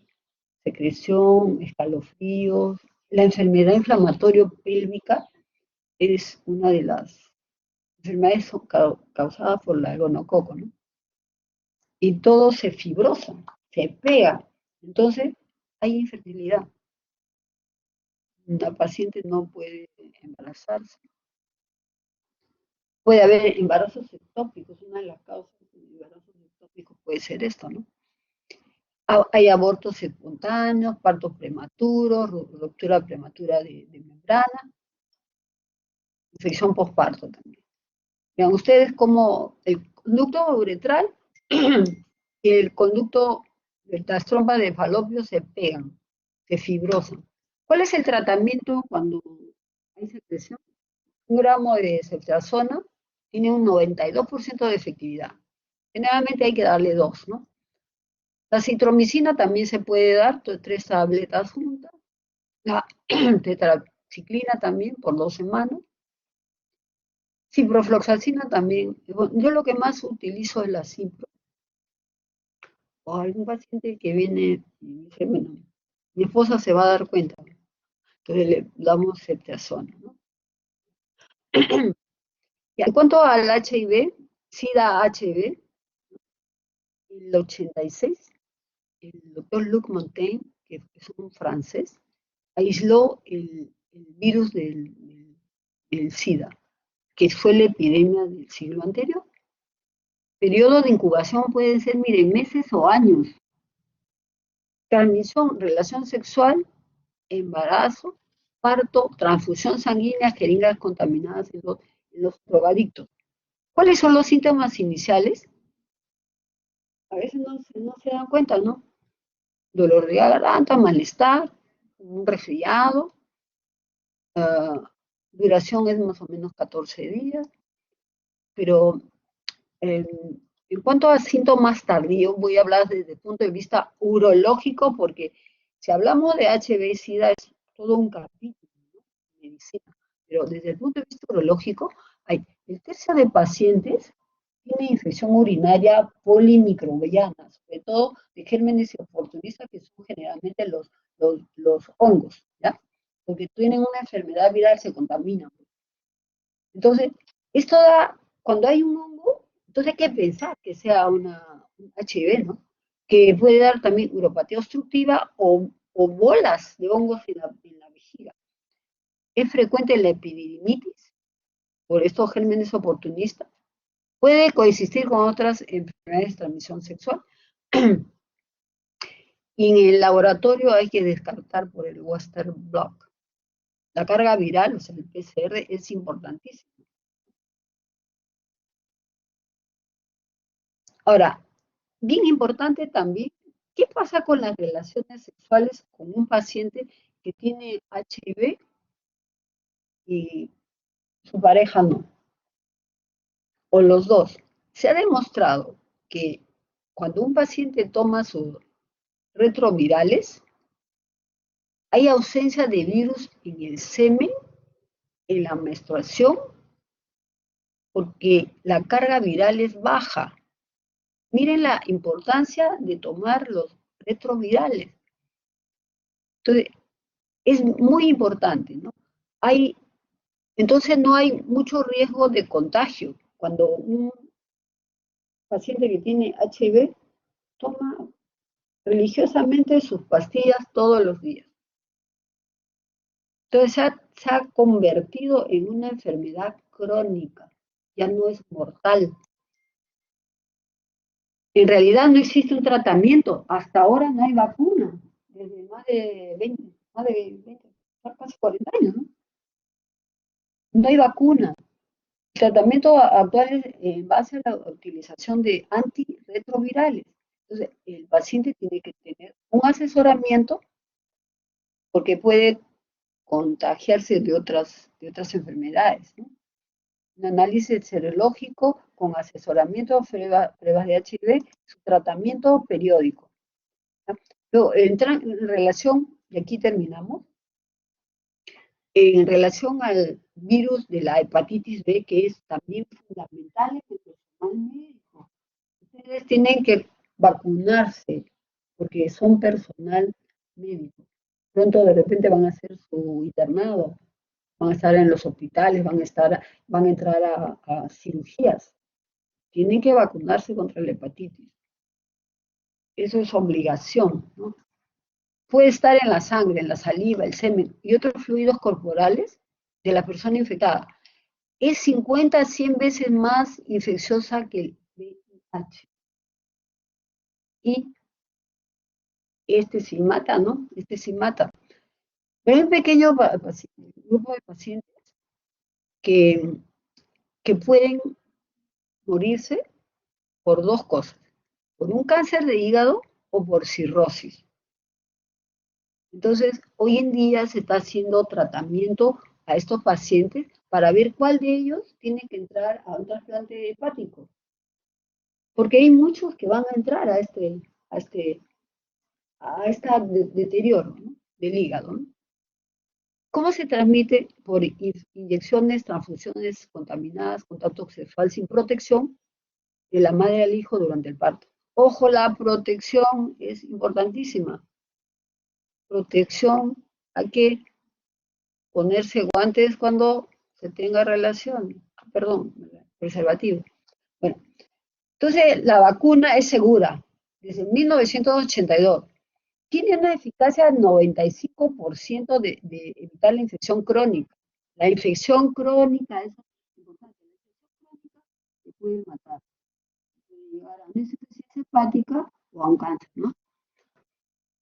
secreción, escalofríos. La enfermedad inflamatoria pélvica es una de las enfermedades causadas por la gonococo, ¿no? Y todo se fibrosa, se pega. Entonces, hay infertilidad. La paciente no puede embarazarse. Puede haber embarazos ectópicos, una de las causas de embarazos ectópicos puede ser esto, ¿no? Hay abortos espontáneos, partos prematuros, ruptura prematura de membrana, infección postparto también. Vean ustedes cómo el conducto uretral y el conducto de las trompas de falopio se pegan, se fibrosan. ¿Cuál es el tratamiento cuando hay secreción? 1 gramo de ceftriaxona tiene un 92% de efectividad. Generalmente hay que darle 2, ¿no? La citromicina también se puede dar, 3 tabletas juntas. La tetraciclina también por 2 semanas. Ciprofloxacina también. Yo lo que más utilizo es la cipro, o algún paciente que viene y dice, bueno, mi esposa se va a dar cuenta, entonces le damos ceftriaxona, ¿no? Y en cuanto al HIV, SIDA-HIV, el 86, el doctor Luc Montaigne, que es un francés, aisló el virus del SIDA, que fue la epidemia del siglo anterior. Periodo de incubación pueden ser, miren, meses o años. Transmisión, relación sexual, embarazo, parto, transfusión sanguínea, jeringas contaminadas en los drogadictos. ¿Cuáles son los síntomas iniciales? A veces no se dan cuenta, ¿no? Dolor de garganta, malestar, un resfriado, duración es más o menos 14 días, pero en, en cuanto a síntomas tardíos, voy a hablar desde el punto de vista urológico, porque si hablamos de HIV y SIDA es todo un capítulo, ¿no? De medicina, pero desde el punto de vista urológico, hay el tercio de pacientes tiene infección urinaria polimicrobiana, sobre todo de gérmenes oportunistas, que son generalmente los hongos, ¿ya? Porque tienen una enfermedad viral, se contaminan. Entonces, esto da, cuando hay un hongo, entonces hay que pensar que sea un HIV, ¿no? Que puede dar también uropatía obstructiva o bolas de hongos en la vejiga. Es frecuente la epididimitis por estos gérmenes oportunistas. Puede coexistir con otras enfermedades de transmisión sexual. Y en el laboratorio hay que descartar por el Western blot. La carga viral, o sea, el PCR, es importantísimo. Ahora, bien importante también, ¿qué pasa con las relaciones sexuales con un paciente que tiene HIV y su pareja no? O los dos. Se ha demostrado que cuando un paciente toma sus retrovirales, hay ausencia de virus en el semen, en la menstruación, porque la carga viral es baja. Miren la importancia de tomar los retrovirales. Entonces, es muy importante, ¿no? Entonces no hay mucho riesgo de contagio. Cuando un paciente que tiene HIV toma religiosamente sus pastillas todos los días. Entonces se ha convertido en una enfermedad crónica, ya no es mortal. En realidad no existe un tratamiento, hasta ahora no hay vacuna, desde más de 20, casi 40 años, ¿no? No hay vacuna. El tratamiento actual es en base a la utilización de antirretrovirales. Entonces, el paciente tiene que tener un asesoramiento porque puede contagiarse de otras enfermedades, ¿no? Un análisis serológico con asesoramiento, pruebas de HIV, su tratamiento periódico, ¿no? Luego, entra en relación, y aquí terminamos, en relación al virus de la hepatitis B, que es también fundamental en el personal médico. Ustedes tienen que vacunarse porque son personal médico. Pronto de repente van a hacer su internado, van a estar en los hospitales, van a entrar a cirugías. Tienen que vacunarse contra la hepatitis. Eso es obligación, ¿no? Puede estar en la sangre, en la saliva, el semen y otros fluidos corporales de la persona infectada. Es 50 a 100 veces más infecciosa que el VIH. Y este sí mata, ¿no? Este sí mata. Pero hay un pequeño grupo de pacientes que, que pueden morirse por dos cosas, por un cáncer de hígado o por cirrosis. Entonces, hoy en día se está haciendo tratamiento a estos pacientes para ver cuál de ellos tiene que entrar a un trasplante hepático. Porque hay muchos que van a entrar a este deterioro, ¿no? Del hígado, ¿no? ¿Cómo se transmite? Por inyecciones, transfusiones contaminadas, contacto sexual sin protección de la madre al hijo durante el parto. Ojo, la protección es importantísima. Protección, hay que ponerse guantes cuando se tenga relación. Perdón, preservativo. Bueno, entonces la vacuna es segura desde 1982. Tiene una eficacia del 95% de evitar la infección crónica. La infección crónica es importante. La infección crónica te puede matar, puede llegar a una insuficiencia hepática o a un cáncer, ¿no?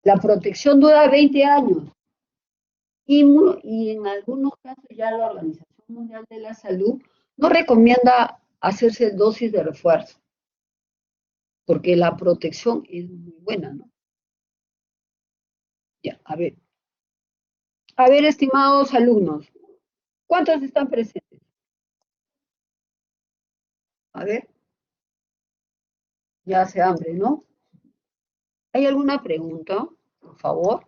La protección dura 20 años y en algunos casos ya la Organización Mundial de la Salud no recomienda hacerse dosis de refuerzo, porque la protección es muy buena, ¿no? Ya, a ver, estimados alumnos, ¿cuántos están presentes? A ver, ya hace hambre, ¿no? ¿Hay alguna pregunta, por favor?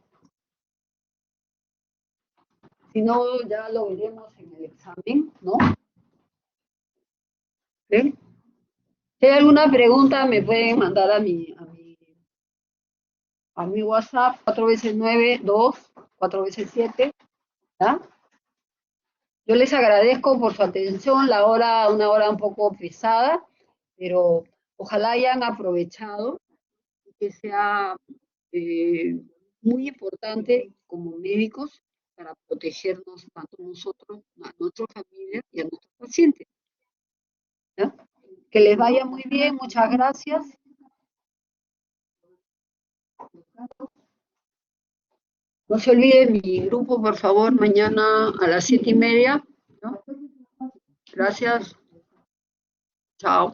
Si no, ya lo veremos en el examen, ¿no? ¿Sí? Si hay alguna pregunta, me pueden mandar a mi WhatsApp, 4 veces 9 2 4 veces 7, ¿ya? Yo les agradezco por su atención, una hora un poco pesada, pero ojalá hayan aprovechado y que sea muy importante como médicos para protegernos tanto nosotros, a nuestras familias y a nuestros pacientes, ¿ya? Que les vaya muy bien, muchas gracias. No se olviden mi grupo, por favor, mañana a las 7:30, ¿no? Gracias. Chao.